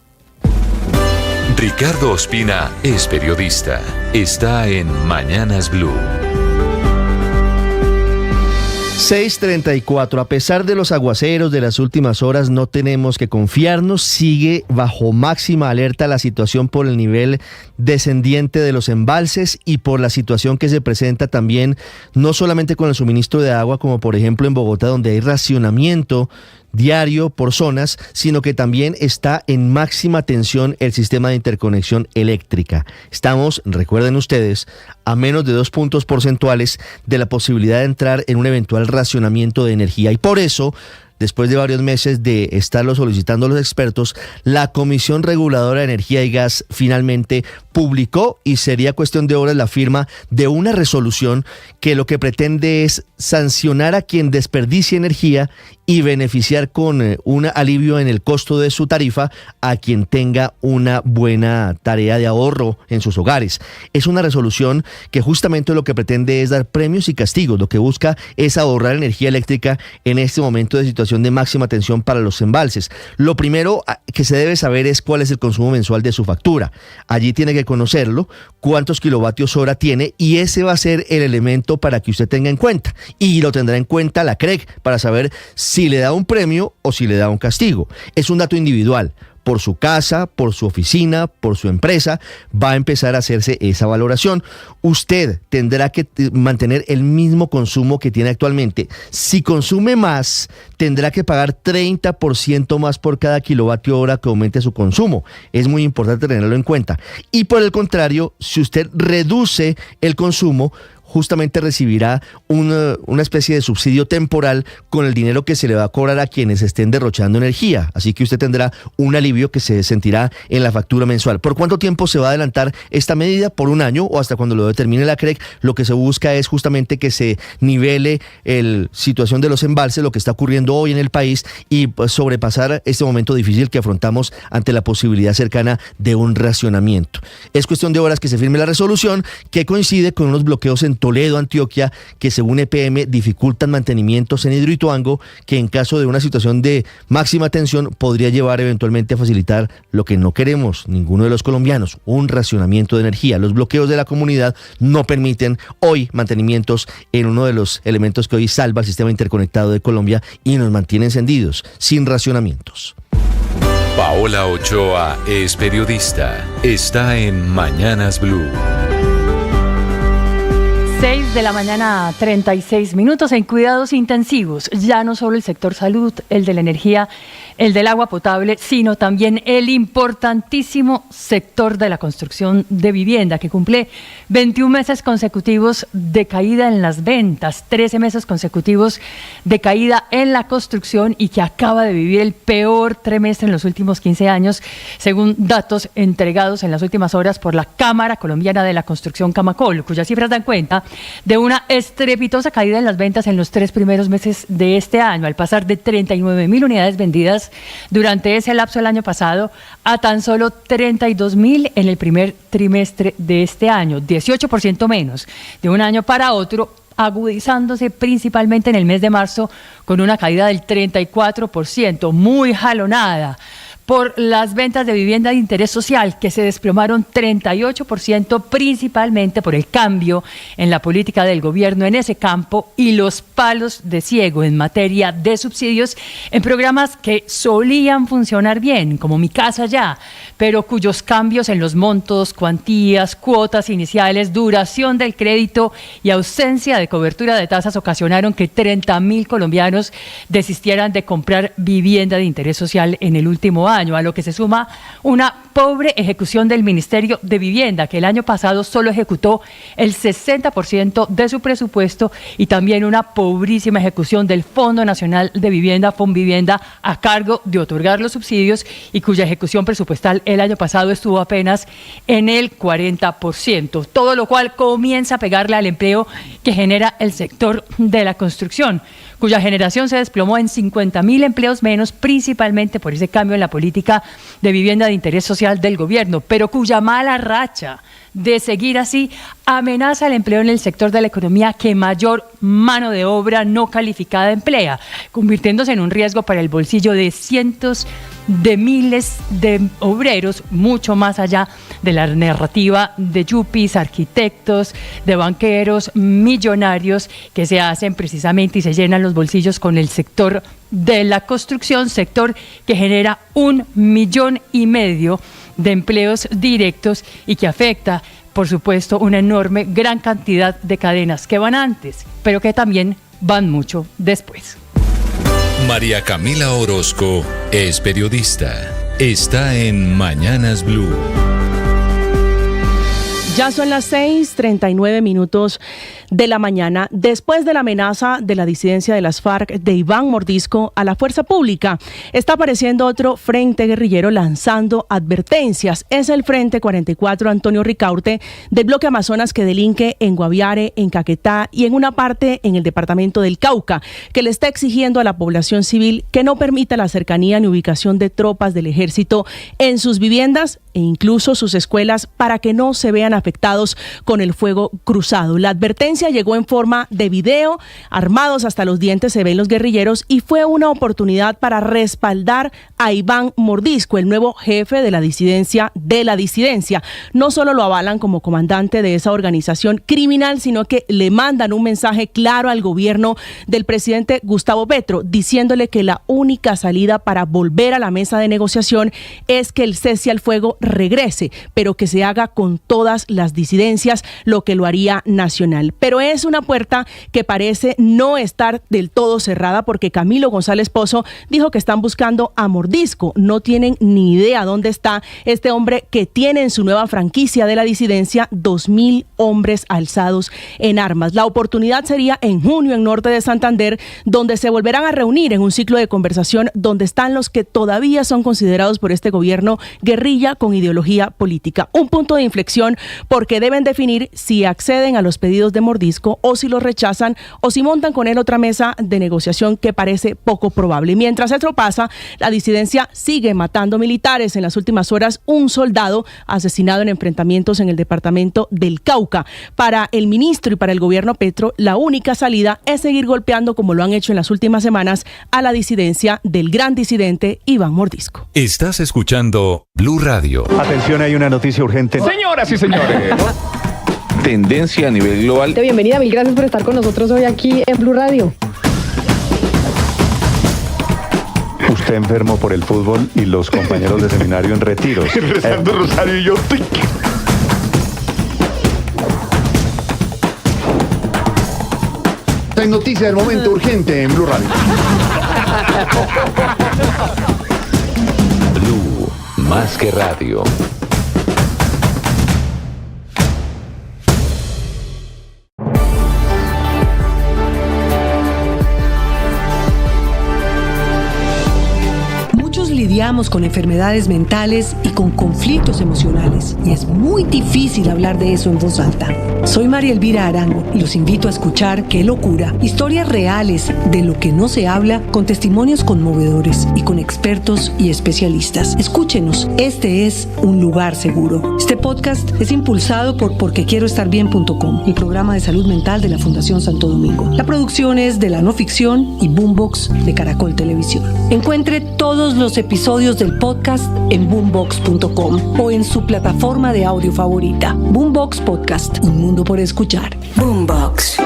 Ricardo Ospina es periodista. Está en Mañanas Blue. 6:34. A pesar de los aguaceros de las últimas horas, no tenemos que confiarnos. Sigue bajo máxima alerta la situación por el nivel descendiente de los embalses y por la situación que se presenta también, no solamente con el suministro de agua, como por ejemplo en Bogotá, donde hay racionamiento diario por zonas, sino que también está en máxima tensión el sistema de interconexión eléctrica. Estamos, recuerden ustedes, a menos de 2 puntos porcentuales de la posibilidad de entrar en un eventual racionamiento de energía. Y por eso, después de varios meses de estarlo solicitando los expertos, la Comisión Reguladora de Energía y Gas finalmente publicó, y sería cuestión de horas, la firma de una resolución que lo que pretende es sancionar a quien desperdicie energía y beneficiar con un alivio en el costo de su tarifa a quien tenga una buena tarea de ahorro en sus hogares. Es una resolución que justamente lo que pretende es dar premios y castigos. Lo que busca es ahorrar energía eléctrica en este momento de situación de máxima tensión para los embalses. Lo primero que se debe saber es cuál es el consumo mensual de su factura. Allí tiene que conocerlo, cuántos kilovatios hora tiene, y ese va a ser el elemento para que usted tenga en cuenta. Y lo tendrá en cuenta la CREG para saber si le da un premio o si le da un castigo. Es un dato individual. Por su casa, por su oficina, por su empresa, va a empezar a hacerse esa valoración. Usted tendrá que mantener el mismo consumo que tiene actualmente. Si consume más, tendrá que pagar 30% más por cada kilovatio hora que aumente su consumo. Es muy importante tenerlo en cuenta. Y por el contrario, si usted reduce el consumo, justamente recibirá una especie de subsidio temporal con el dinero que se le va a cobrar a quienes estén derrochando energía. Así que usted tendrá un alivio que se sentirá en la factura mensual. ¿Por cuánto tiempo se va a adelantar esta medida? ¿Por un año o hasta cuando lo determine la CREG? Lo que se busca es justamente que se nivele la situación de los embalses, lo que está ocurriendo hoy en el país, y pues, sobrepasar este momento difícil que afrontamos ante la posibilidad cercana de un racionamiento. Es cuestión de horas que se firme la resolución, que coincide con unos bloqueos en Toledo, Antioquia, que según EPM dificultan mantenimientos en Hidroituango, que en caso de una situación de máxima tensión podría llevar eventualmente a facilitar lo que no queremos ninguno de los colombianos, un racionamiento de energía. Los bloqueos de la comunidad no permiten hoy mantenimientos en uno de los elementos que hoy salva el sistema interconectado de Colombia y nos mantiene encendidos, sin racionamientos. Paola Ochoa es periodista. Está en Mañanas Blue. 6 de la mañana, 36 minutos en cuidados intensivos. Ya no solo el sector salud, el de la energía, el del agua potable, sino también el importantísimo sector de la construcción de vivienda, que cumple 21 meses consecutivos de caída en las ventas, 13 meses consecutivos de caída en la construcción, y que acaba de vivir el peor trimestre en los últimos 15 años, según datos entregados en las últimas horas por la Cámara Colombiana de la Construcción, Camacol, cuyas cifras dan cuenta de una estrepitosa caída en las ventas en los 3 primeros meses de este año, al pasar de 39.000 unidades vendidas durante ese lapso del año pasado a tan solo 32.000 en el primer trimestre de este año, 18% menos de un año para otro, agudizándose principalmente en el mes de marzo con una caída del 34%, muy jalonada por las ventas de vivienda de interés social, que se desplomaron 38%, principalmente por el cambio en la política del gobierno en ese campo y los palos de ciego en materia de subsidios en programas que solían funcionar bien, como Mi Casa Ya, pero cuyos cambios en los montos, cuantías, cuotas iniciales, duración del crédito y ausencia de cobertura de tasas ocasionaron que 30.000 colombianos desistieran de comprar vivienda de interés social en el último año, a lo que se suma una pobre ejecución del Ministerio de Vivienda, que el año pasado solo ejecutó el 60% de su presupuesto, y también una pobrísima ejecución del Fondo Nacional de Vivienda, Fonvivienda, a cargo de otorgar los subsidios, y cuya ejecución presupuestal el año pasado estuvo apenas en el 40%, todo lo cual comienza a pegarle al empleo que genera el sector de la construcción, cuya generación se desplomó en 50.000 empleos menos, principalmente por ese cambio en la política de vivienda de interés social del gobierno, pero cuya mala racha de seguir así amenaza el empleo en el sector de la economía que mayor mano de obra no calificada emplea, convirtiéndose en un riesgo para el bolsillo de cientos de miles de obreros, mucho más allá de la narrativa de yuppies, arquitectos, de banqueros, millonarios, que se hacen precisamente y se llenan los bolsillos con el sector de la construcción, sector que genera 1,5 millones de empleos directos y que afecta, por supuesto, una enorme, gran cantidad de cadenas que van antes, pero que también van mucho después. María Camila Orozco es periodista. Está en Mañanas Blue. Ya son las 6:39 de la mañana. Después de la amenaza de la disidencia de las FARC de Iván Mordisco a la fuerza pública, está apareciendo otro frente guerrillero lanzando advertencias. Es el Frente 44 Antonio Ricaurte del bloque Amazonas, que delinque en Guaviare, en Caquetá y en una parte en el departamento del Cauca, que le está exigiendo a la población civil que no permita la cercanía ni ubicación de tropas del ejército en sus viviendas e incluso sus escuelas, para que no se vean afectados con el fuego cruzado. La advertencia llegó en forma de video, armados hasta los dientes se ven los guerrilleros, y fue una oportunidad para respaldar a Iván Mordisco, el nuevo jefe de la disidencia No solo lo avalan como comandante de esa organización criminal, sino que le mandan un mensaje claro al gobierno del presidente Gustavo Petro, diciéndole que la única salida para volver a la mesa de negociación es que el cese al fuego regrese, pero que se haga con todas las disidencias, lo que lo haría nacional. Pero es una puerta que parece no estar del todo cerrada, porque Camilo González Pozo dijo que están buscando a Mordisco. No tienen ni idea dónde está este hombre que tiene en su nueva franquicia de la disidencia 2.000 hombres alzados en armas. La oportunidad sería en junio en Norte de Santander, donde se volverán a reunir en un ciclo de conversación donde están los que todavía son considerados por este gobierno guerrilla con ideología política. Un punto de inflexión, porque deben definir si acceden a los pedidos de Mordisco o si los rechazan, o si montan con él otra mesa de negociación, que parece poco probable. Mientras esto pasa, la disidencia sigue matando militares. En las últimas horas, un soldado asesinado en enfrentamientos en el departamento del Cauca. Para el ministro y para el gobierno Petro, la única salida es seguir golpeando, como lo han hecho en las últimas semanas, a la disidencia del gran disidente Iván Mordisco. Estás escuchando Blue Radio. Atención, hay una noticia urgente. Señoras y señores. Tendencia a nivel global. Bienvenida, mil gracias por estar con nosotros hoy aquí en Blue Radio. Usted enfermo por el fútbol y los compañeros de seminario en retiros. Rezando rosario y yo. Esta es noticia del momento urgente en Blue Radio. Blue, más que radio. Lidiamos con enfermedades mentales y con conflictos emocionales, y es muy difícil hablar de eso en voz alta. Soy María Elvira Arango y los invito a escuchar Qué locura, historias reales de lo que no se habla, con testimonios conmovedores y con expertos y especialistas. Escúchenos, este es un lugar seguro. Este podcast es impulsado por porquequieroestarbien.com, el programa de salud mental de la Fundación Santo Domingo. La producción es de La No Ficción y Boombox de Caracol Televisión. Encuentre todos los episodios del podcast en boombox.com o en su plataforma de audio favorita. Boombox Podcast, un mundo por escuchar. Boombox.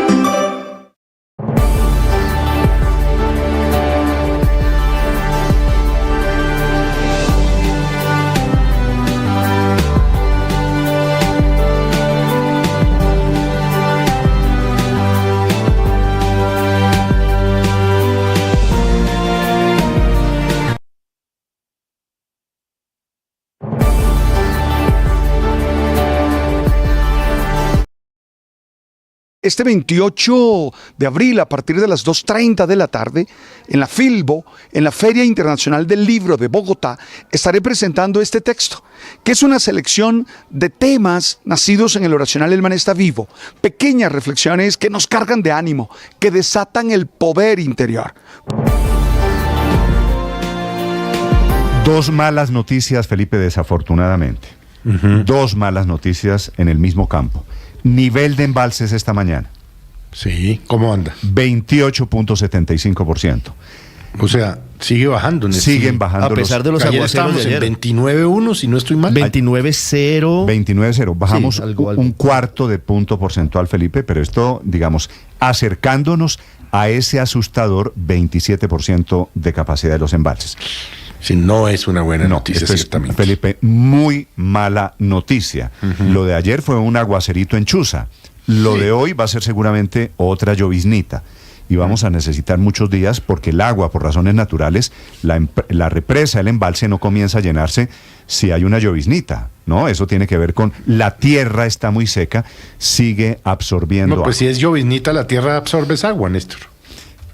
Este 28 de abril, a partir de las 2:30 de la tarde, en la Filbo, en la Feria Internacional del Libro de Bogotá, estaré presentando este texto, que es una selección de temas nacidos en el oracional El Man está vivo, pequeñas reflexiones que nos cargan de ánimo, que desatan el poder interior. Dos malas noticias, Felipe, desafortunadamente. Dos malas noticias en el mismo campo. Nivel de embalses esta mañana. Sí, ¿cómo anda? 28.75%. O sea, sigue bajando. Siguen bajando. A pesar de los aguaceros de ayer. En 29.1, si no estoy mal. 29.0. 29.0. Bajamos sí, algo. Un cuarto de punto porcentual, Felipe, pero esto, digamos, acercándonos a ese asustador 27% de capacidad de los embalses. Sí, no es una buena noticia, ciertamente. Felipe, muy mala noticia. Lo de ayer fue un aguacerito en Chuza. Lo de hoy va a ser seguramente otra lloviznita. y vamos a necesitar muchos días porque el agua, por razones naturales, la represa, el embalse no comienza a llenarse si hay una lloviznita, ¿no? Eso tiene que ver con la tierra está muy seca, sigue absorbiendo No, pues si es lloviznita, la tierra absorbe esa agua, Néstor.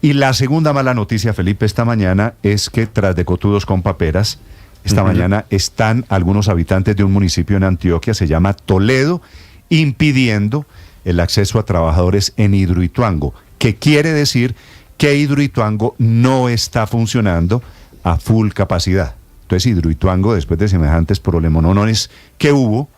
Y la segunda mala noticia, Felipe, esta mañana es que tras de cotudos con paperas, esta mañana están algunos habitantes de un municipio en Antioquia, se llama Toledo, impidiendo el acceso a trabajadores en Hidroituango, que quiere decir que Hidroituango no está funcionando a full capacidad. Entonces Hidroituango, después de semejantes problemonones que hubo,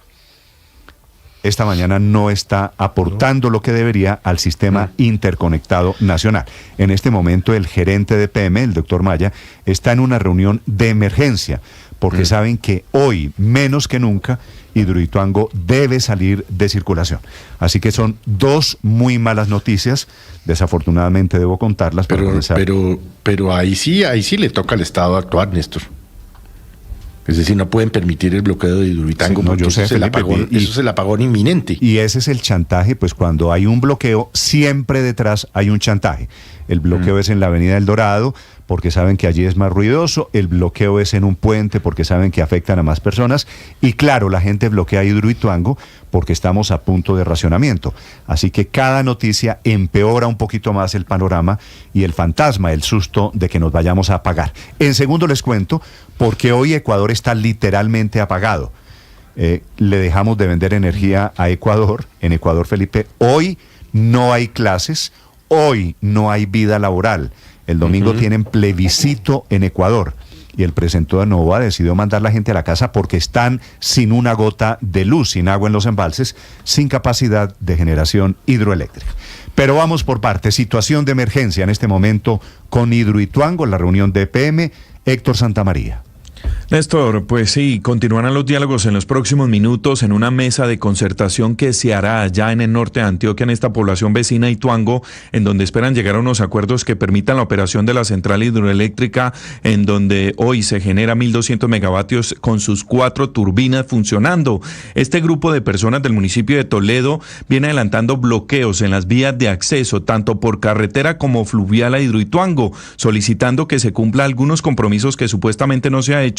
esta mañana no está aportando lo que debería al sistema interconectado nacional. En este momento el gerente de PM, el doctor Maya, está en una reunión de emergencia, porque saben que hoy, menos que nunca, Hidroituango debe salir de circulación. Así que son dos muy malas noticias, desafortunadamente debo contarlas. Pero ahí sí le toca al Estado actuar, Néstor. Es decir, no pueden permitir el bloqueo de Hidroituango, porque eso es el apagón inminente. Y ese es el chantaje, pues cuando hay un bloqueo, siempre detrás hay un chantaje. El bloqueo es en la Avenida El Dorado, porque saben que allí es más ruidoso, el bloqueo es en un puente porque saben que afectan a más personas, y claro, la gente bloquea Hidroituango porque estamos a punto de racionamiento. Así que cada noticia empeora un poquito más el panorama y el fantasma, el susto de que nos vayamos a apagar. En segundo les cuento, porque hoy Ecuador está literalmente apagado. Le dejamos de vender energía a Ecuador. En Ecuador, Felipe, hoy no hay clases, hoy no hay vida laboral. El domingo tienen plebiscito en Ecuador y el presidente de Novoa decidió mandar la gente a la casa porque están sin una gota de luz, sin agua en los embalses, sin capacidad de generación hidroeléctrica. Pero vamos por partes. Situación de emergencia en este momento con Hidroituango, la reunión de EPM. Héctor Santamaría. Néstor, pues sí, continuarán los diálogos en los próximos minutos en una mesa de concertación que se hará allá en el norte de Antioquia, en esta población vecina Ituango, en donde esperan llegar a unos acuerdos que permitan la operación de la central hidroeléctrica, en donde hoy se genera 1.200 megavatios con sus 4 turbinas funcionando. Este grupo de personas del municipio de Toledo viene adelantando bloqueos en las vías de acceso, tanto por carretera como fluvial a Hidroituango, solicitando que se cumpla algunos compromisos que supuestamente no se ha hecho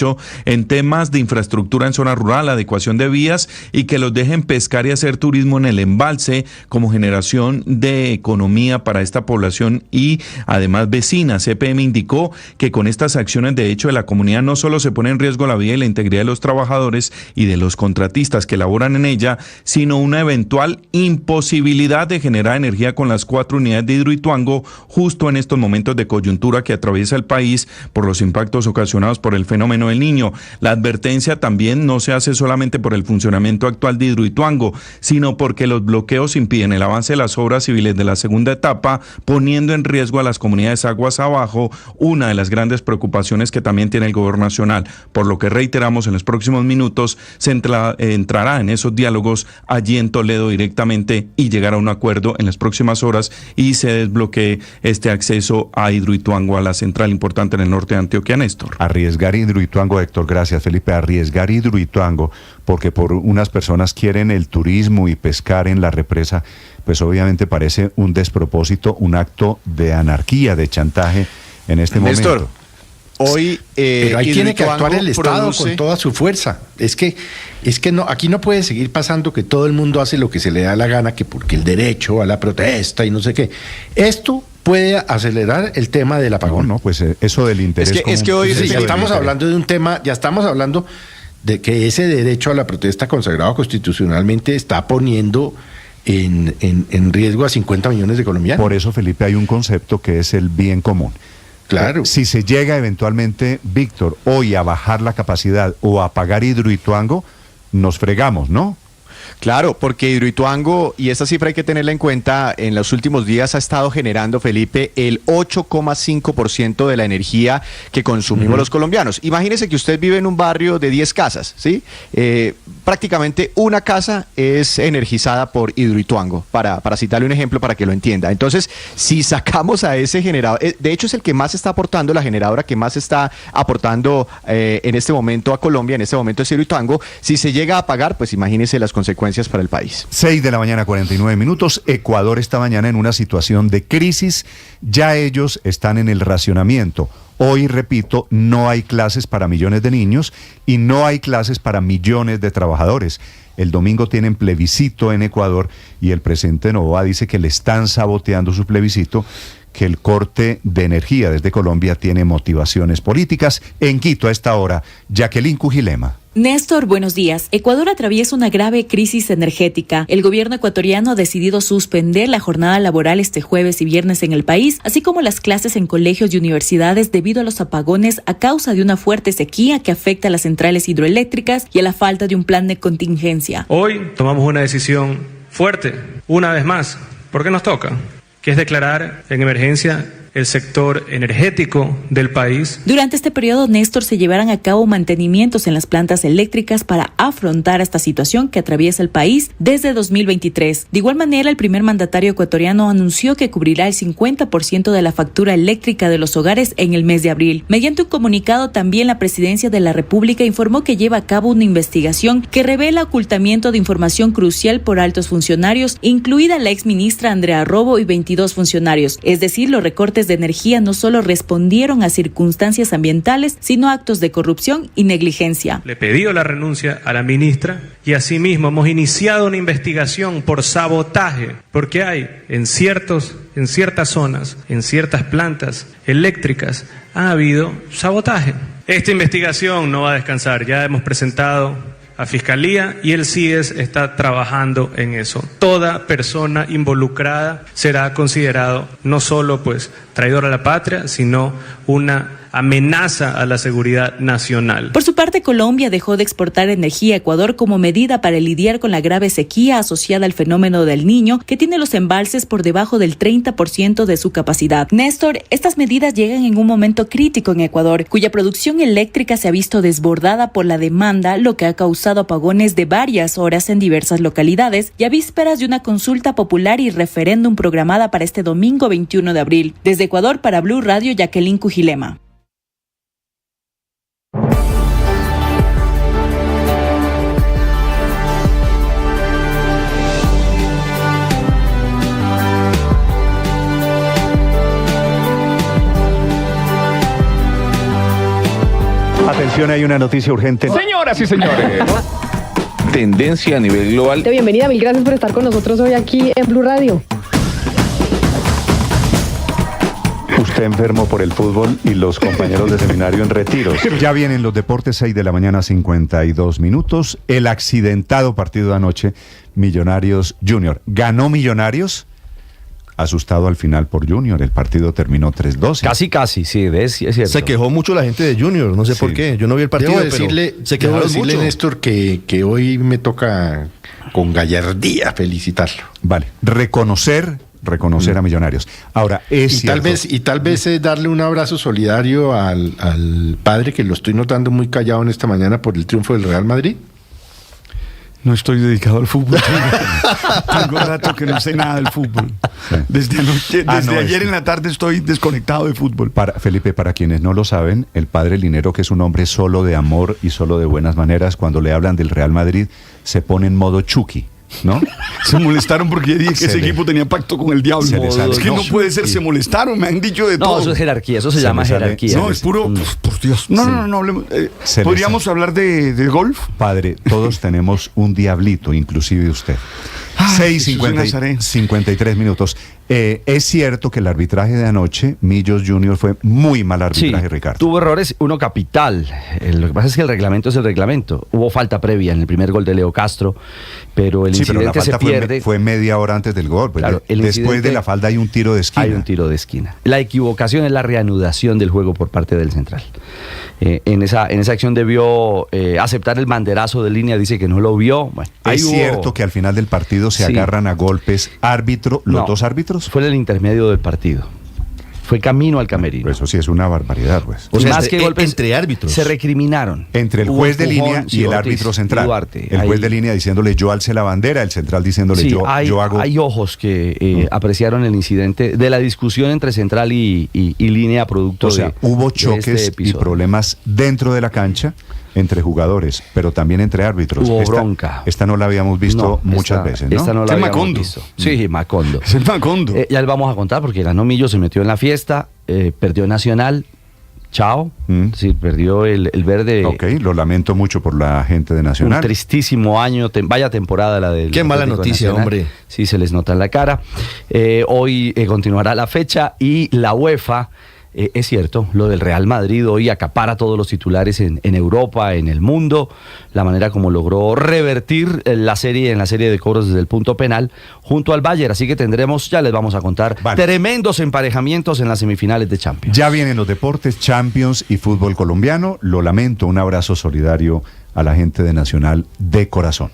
en temas de infraestructura en zona rural, adecuación de vías y que los dejen pescar y hacer turismo en el embalse como generación de economía para esta población y además vecina. CPM indicó que con estas acciones de hecho de la comunidad no solo se pone en riesgo la vida y la integridad de los trabajadores y de los contratistas que laboran en ella, sino una eventual imposibilidad de generar energía con las 4 unidades de Hidroituango justo en estos momentos de coyuntura que atraviesa el país por los impactos ocasionados por el fenómeno del Niño. La advertencia también no se hace solamente por el funcionamiento actual de Hidroituango, sino porque los bloqueos impiden el avance de las obras civiles de la segunda etapa, poniendo en riesgo a las comunidades aguas abajo, una de las grandes preocupaciones que también tiene el gobierno nacional, por lo que reiteramos en los próximos minutos se entrará en esos diálogos allí en Toledo directamente y llegará a un acuerdo en las próximas horas y se desbloquee este acceso a Hidroituango, a la central importante en el norte de Antioquia, Néstor. Arriesgar Hidroituango, Héctor, gracias Felipe, arriesgar Hidroituango porque por unas personas quieren el turismo y pescar en la represa, pues obviamente parece un despropósito, un acto de anarquía, de chantaje en este Néstor, momento. Hoy pero ahí tiene que actuar el Estado con toda su fuerza. Es que no, aquí no puede seguir pasando que todo el mundo hace lo que se le da la gana, que porque el derecho a la protesta y no sé qué. Esto puede acelerar el tema del apagón. No, pues eso del interés. Es que hoy ya estamos hablando de un tema, ya estamos hablando de que ese derecho a la protesta consagrado constitucionalmente está poniendo en riesgo a 50 millones de colombianos. Por eso, Felipe, hay un concepto que es el bien común. Claro. Si se llega eventualmente, Víctor, hoy a bajar la capacidad o a apagar Hidroituango, nos fregamos, ¿no? Claro, porque Hidroituango, y esta cifra hay que tenerla en cuenta, en los últimos días ha estado generando, Felipe, el 8,5% de la energía que consumimos los colombianos. Imagínese que usted vive en un barrio de 10 casas, ¿sí? Prácticamente una casa es energizada por Hidroituango, para citarle un ejemplo para que lo entienda. Entonces, si sacamos a ese generador, de hecho es el que más está aportando, la generadora que más está aportando en este momento a Colombia, en este momento es Hidroituango, si se llega a apagar, pues imagínese las consecuencias consecuencias para el país. 6 de la mañana, 49 minutos. Ecuador esta mañana en una situación de crisis. Ya ellos están en el racionamiento. Hoy, repito, no hay clases para millones de niños y no hay clases para millones de trabajadores. El domingo tienen plebiscito en Ecuador y el presidente Noboa dice que le están saboteando su plebiscito, que el corte de energía desde Colombia tiene motivaciones políticas. En Quito a esta hora, Jacqueline Cujilema. Néstor, buenos días. Ecuador atraviesa una grave crisis energética. El gobierno ecuatoriano ha decidido suspender la jornada laboral este jueves y viernes en el país, así como las clases en colegios y universidades debido a los apagones a causa de una fuerte sequía que afecta a las centrales hidroeléctricas y a la falta de un plan de contingencia. Hoy tomamos una decisión fuerte, una vez más, porque nos toca, que es declarar en emergencia el sector energético del país. Durante este periodo, Néstor, se llevarán a cabo mantenimientos en las plantas eléctricas para afrontar esta situación que atraviesa el país desde 2023. De igual manera, el primer mandatario ecuatoriano anunció que cubrirá el 50% de la factura eléctrica de los hogares en el mes de abril. Mediante un comunicado, también la Presidencia de la República informó que lleva a cabo una investigación que revela ocultamiento de información crucial por altos funcionarios, incluida la exministra Andrea Robo y 22 funcionarios. Es decir, los recortes de energía no solo respondieron a circunstancias ambientales, sino a actos de corrupción y negligencia. Le pedí la renuncia a la ministra y asimismo hemos iniciado una investigación por sabotaje, porque hay en ciertas zonas, en ciertas plantas eléctricas, ha habido sabotaje. Esta investigación no va a descansar, ya hemos presentado a Fiscalía y el CIES está trabajando en eso. Toda persona involucrada será considerado no solo traidor a la patria, sino una amenaza a la seguridad nacional. Por su parte, Colombia dejó de exportar energía a Ecuador como medida para lidiar con la grave sequía asociada al fenómeno del Niño, que tiene los embalses por debajo del 30% de su capacidad. Néstor, estas medidas llegan en un momento crítico en Ecuador, cuya producción eléctrica se ha visto desbordada por la demanda, lo que ha causado apagones de varias horas en diversas localidades y a vísperas de una consulta popular y referéndum programada para este domingo 21 de abril. Desde Ecuador, para Blue Radio, Jacqueline Cujilema. Atención, hay una noticia urgente. Señoras y señores. Tendencia a nivel global. Bienvenida, mil gracias por estar con nosotros hoy aquí en Blue Radio. Usted enfermo por el fútbol y los compañeros de seminario en retiros. Ya vienen los deportes, 6 de la mañana, 52 minutos. El accidentado partido de anoche, Millonarios Junior. ¿Ganó Millonarios? Asustado al final por Junior, el partido terminó 3-12. Casi, sí, es cierto. Se quejó mucho la gente de Junior, no sé por qué. Yo no vi el partido, pero se quejaron mucho. Néstor, que hoy me toca con gallardía felicitarlo. Vale, reconocer a Millonarios. Ahora, tal vez darle un abrazo solidario al padre, que lo estoy notando muy callado en esta mañana por el triunfo del Real Madrid. No estoy dedicado al fútbol. Tengo rato que no sé nada del fútbol. Desde ayer en la tarde estoy desconectado de fútbol. Felipe, para quienes no lo saben, el padre Linero, que es un hombre solo de amor y solo de buenas maneras, cuando le hablan del Real Madrid, se pone en modo Chucky, ¿no? Se molestaron porque dije que ese equipo tenía pacto con el diablo. Es que no puede ser, se molestaron, me han dicho de todo. No, eso es jerarquía, eso se llama jerarquía. No, es puro, por Dios. No hablemos. ¿Podríamos hablar de golf? Padre, todos tenemos un diablito, inclusive usted. 6:53 minutos. Es cierto que el arbitraje de anoche, Millos Junior, fue muy mal arbitraje, Ricardo. Tuvo errores, uno capital. Lo que pasa es que el reglamento es el reglamento. Hubo falta previa en el primer gol de Leo Castro, pero el incidente se pierde. Fue media hora antes del gol. Pues claro, después de la falta hay un tiro de esquina. Hay un tiro de esquina. La equivocación es la reanudación del juego por parte del central. En esa acción debió aceptar el banderazo de línea, dice que no lo vio. Bueno, es cierto que al final del partido se agarran a golpes. ¿Los dos árbitros? Fue en el intermedio del partido. Fue camino al camerino. Eso sí es una barbaridad, pues. O sea, más que golpes entre árbitros. Se recriminaron. Entre el juez de línea y el árbitro central. El juez de línea diciéndole yo alcé la bandera, el central diciéndole yo hago. Hay ojos que apreciaron el incidente de la discusión entre central y línea producto. O sea, hubo choques y problemas dentro de la cancha. entre jugadores, pero también entre árbitros. Hubo bronca. Esta no la habíamos visto muchas veces, ¿no? Esta no la habíamos visto. Sí, Macondo. Es el Macondo. Ya le vamos a contar porque ganó Millo, se metió en la fiesta, perdió Nacional. Chao, sí, perdió el verde. Ok, lo lamento mucho por la gente de Nacional. Un tristísimo año, vaya temporada la del... Qué mala noticia, Nacional. hombre. Sí, se les nota en la cara. Hoy continuará la fecha y la UEFA... es cierto, lo del Real Madrid hoy acapara todos los titulares en Europa, en el mundo, la manera como logró revertir en la serie de cobros desde el punto penal junto al Bayern, así que tendremos, ya les vamos a contar, tremendos emparejamientos en las semifinales de Champions. Ya vienen los deportes, Champions y fútbol colombiano, lo lamento, un abrazo solidario a la gente de Nacional de corazón.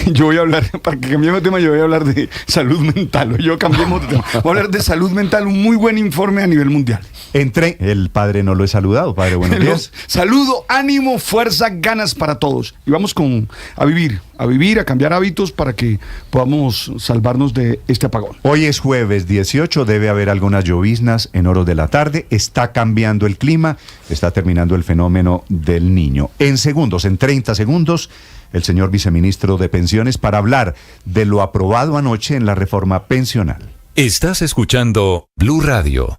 Yo voy a hablar, para que cambiemos de tema, yo voy a hablar de salud mental. Cambiemos de tema. Voy a hablar de salud mental, un muy buen informe a nivel mundial. El padre no lo he saludado, padre, buenos días. Saludo, ánimo, fuerza, ganas para todos. Y vamos a vivir, a cambiar hábitos para que podamos salvarnos de este apagón. Hoy es jueves 18, debe haber algunas lloviznas en horas de la tarde, está cambiando el clima, está terminando el fenómeno del Niño. En segundos, en 30 segundos, el señor viceministro de Pensiones para hablar de lo aprobado anoche en la reforma pensional. Estás escuchando Blue Radio.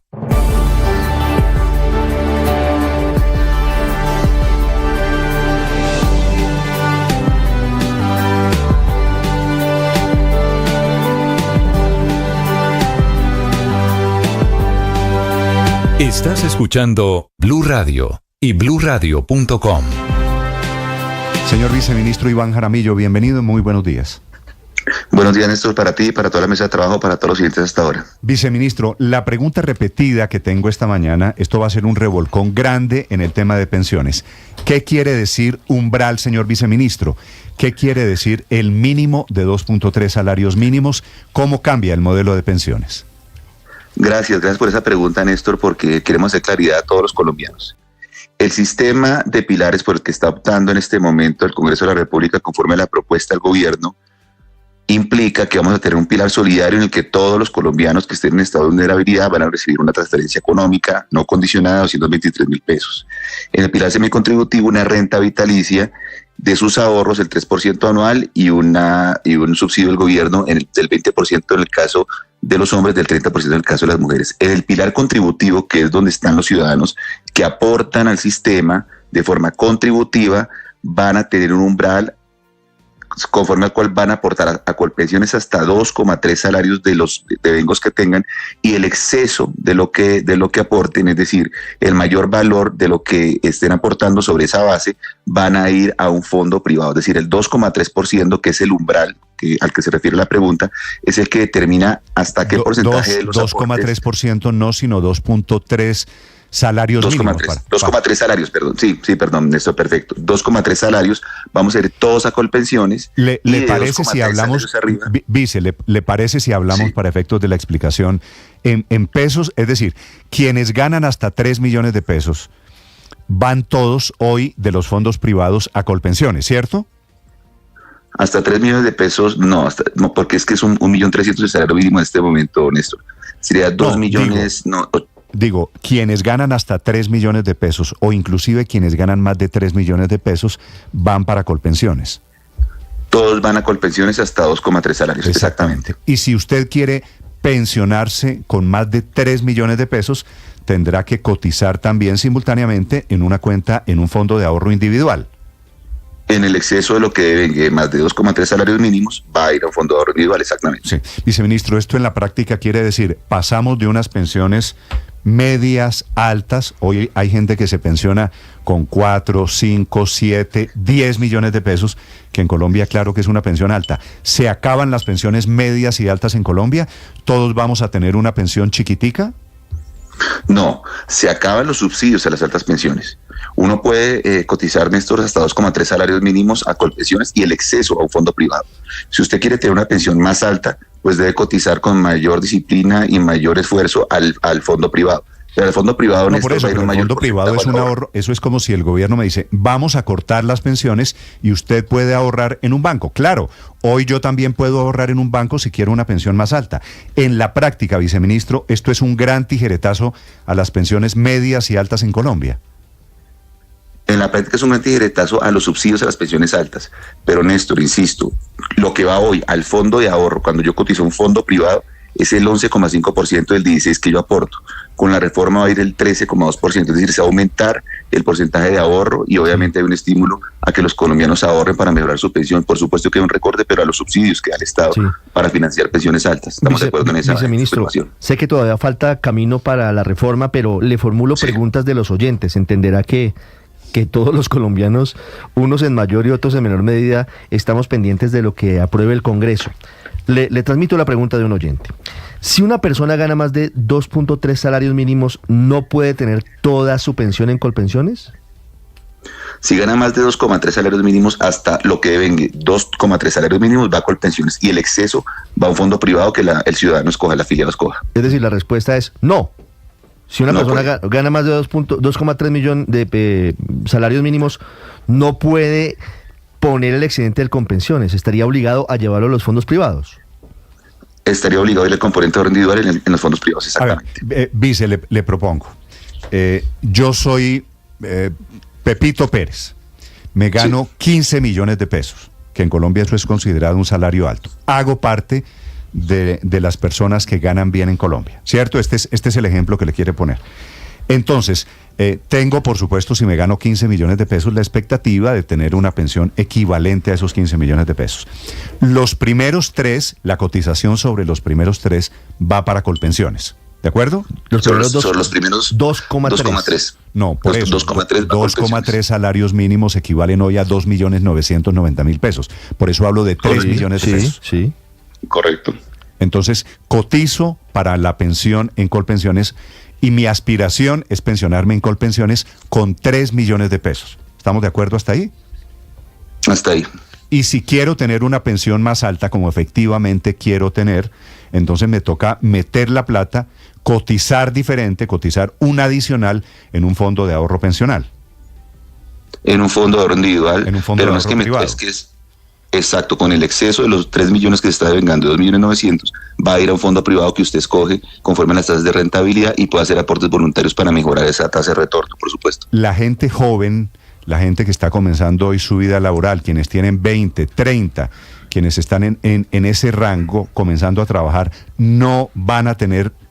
Estás escuchando Blue Radio y bluradio.com. Señor viceministro Iván Jaramillo, bienvenido y muy buenos días. Buenos días, Néstor, para ti, para toda la mesa de trabajo, para todos los clientes hasta ahora. Viceministro, la pregunta repetida que tengo esta mañana, esto va a ser un revolcón grande en el tema de pensiones. ¿Qué quiere decir umbral, señor viceministro? ¿Qué quiere decir el mínimo de 2.3 salarios mínimos? ¿Cómo cambia el modelo de pensiones? Gracias por esa pregunta, Néstor, porque queremos hacer claridad a todos los colombianos. El sistema de pilares por el que está optando en este momento el Congreso de la República conforme a la propuesta del gobierno implica que vamos a tener un pilar solidario en el que todos los colombianos que estén en estado de vulnerabilidad van a recibir una transferencia económica no condicionada de 223.000 pesos. En el pilar semicontributivo una renta vitalicia de sus ahorros, el 3% anual y un subsidio del gobierno del 20% en el caso de los hombres, del 30% en el caso de las mujeres. En el pilar contributivo, que es donde están los ciudadanos que aportan al sistema de forma contributiva, van a tener un umbral conforme al cual van a aportar a Colpensiones hasta 2,3 salarios de los devengos que tengan, y el exceso de lo que aporten, es decir, el mayor valor de lo que estén aportando sobre esa base, van a ir a un fondo privado. Es decir, el 2,3%, que es el umbral al que se refiere la pregunta, es el que determina hasta qué porcentaje de los 2,3% no, sino 2.3 salarios mínimos. 2,3 salarios, perdón. Sí, perdón, esto perfecto. 2,3 salarios, vamos a ir todos a Colpensiones. ¿Le parece si hablamos, vice, le parece si hablamos para efectos de la explicación en pesos? Es decir, quienes ganan hasta 3 millones de pesos van todos hoy de los fondos privados a Colpensiones, ¿cierto? Hasta 3 millones de pesos, no, porque es que es 1.300.000 el salario mínimo en este momento, Néstor. Sería 2 millones, Digo, quienes ganan hasta 3 millones de pesos o inclusive quienes ganan más de 3 millones de pesos van para Colpensiones. Todos van a Colpensiones hasta 2,3 salarios, exactamente. Y si usted quiere pensionarse con más de 3 millones de pesos, tendrá que cotizar también simultáneamente en una cuenta en un fondo de ahorro individual. En el exceso de lo que deben, más de 2,3 salarios mínimos, va a ir a un fondo de ahorro individual, exactamente. Sí. Viceministro, esto en la práctica quiere decir, pasamos de unas pensiones medias, altas, hoy hay gente que se pensiona con 4, 5, 7, 10 millones de pesos, que en Colombia claro que es una pensión alta. ¿Se acaban las pensiones medias y altas en Colombia? ¿Todos vamos a tener una pensión chiquitica? No, se acaban los subsidios a las altas pensiones. Uno puede cotizar, Néstor, hasta 2,3 salarios mínimos a Colpensiones y el exceso a un fondo privado. Si usted quiere tener una pensión más alta, pues debe cotizar con mayor disciplina y mayor esfuerzo al fondo privado. Pero el fondo privado, no, Néstor, por eso, pero el fondo privado es un ahorro. Eso es como si el gobierno me dice, vamos a cortar las pensiones y usted puede ahorrar en un banco. Claro, hoy yo también puedo ahorrar en un banco si quiero una pensión más alta. En la práctica, viceministro, esto es un gran tijeretazo a las pensiones medias y altas en Colombia. En la práctica es un gran tijeretazo a los subsidios a las pensiones altas. Pero Néstor, insisto, lo que va hoy al fondo de ahorro, cuando yo cotizo un fondo privado, es el 11,5% del 16% que yo aporto. Con la reforma va a ir el 13,2%, es decir, se va a aumentar el porcentaje de ahorro y obviamente hay un estímulo a que los colombianos ahorren para mejorar su pensión. Por supuesto que hay un recorte, pero a los subsidios que da el Estado para financiar pensiones altas. Estamos de acuerdo en esa afirmación. Sé que todavía falta camino para la reforma, pero le formulo preguntas de los oyentes. Entenderá que todos los colombianos, unos en mayor y otros en menor medida, estamos pendientes de lo que apruebe el Congreso. Le transmito la pregunta de un oyente. Si una persona gana más de 2.3 salarios mínimos, ¿no puede tener toda su pensión en Colpensiones? Si gana más de 2,3 salarios mínimos, hasta lo que deben 2,3 salarios mínimos va a Colpensiones y el exceso va a un fondo privado que el ciudadano escoja, el afiliado escoja. Es decir, la respuesta es no. Si una persona gana más de 2,3 millones de salarios mínimos, no puede poner el excedente del Colpensiones, estaría obligado a llevarlo a los fondos privados. Estaría obligado a ir el componente individual en los fondos privados, exactamente. Ver, vice, le propongo. Yo soy Pepito Pérez. Me gano 15 millones de pesos, que en Colombia eso es considerado un salario alto. Hago parte de las personas que ganan bien en Colombia, ¿cierto? Este es el ejemplo que le quiere poner. Entonces, tengo, por supuesto, si me gano 15 millones de pesos, la expectativa de tener una pensión equivalente a esos 15 millones de pesos. Los primeros 3, la cotización sobre los primeros 3 va para Colpensiones. ¿De acuerdo? Los primeros 2,3. No, por eso. 2,3 salarios mínimos equivalen hoy a 2.990.000 pesos. Por eso hablo de 3 millones de pesos. Sí. Correcto. Entonces, cotizo para la pensión en Colpensiones y mi aspiración es pensionarme en Colpensiones con 3 millones de pesos. ¿Estamos de acuerdo hasta ahí? Hasta ahí. Y si quiero tener una pensión más alta, como efectivamente quiero tener, entonces me toca meter la plata, cotizar diferente, cotizar un adicional en un fondo de ahorro pensional. En un fondo de ahorro individual. En un fondo de ahorro privado. Exacto, con el exceso de los 3 millones que se está devengando, 2.900.000, va a ir a un fondo privado que usted escoge conforme a las tasas de rentabilidad y puede hacer aportes voluntarios para mejorar esa tasa de retorno, por supuesto. La gente joven, la gente que está comenzando hoy su vida laboral, quienes tienen 20, 30, quienes están en ese rango comenzando a trabajar, no van a tener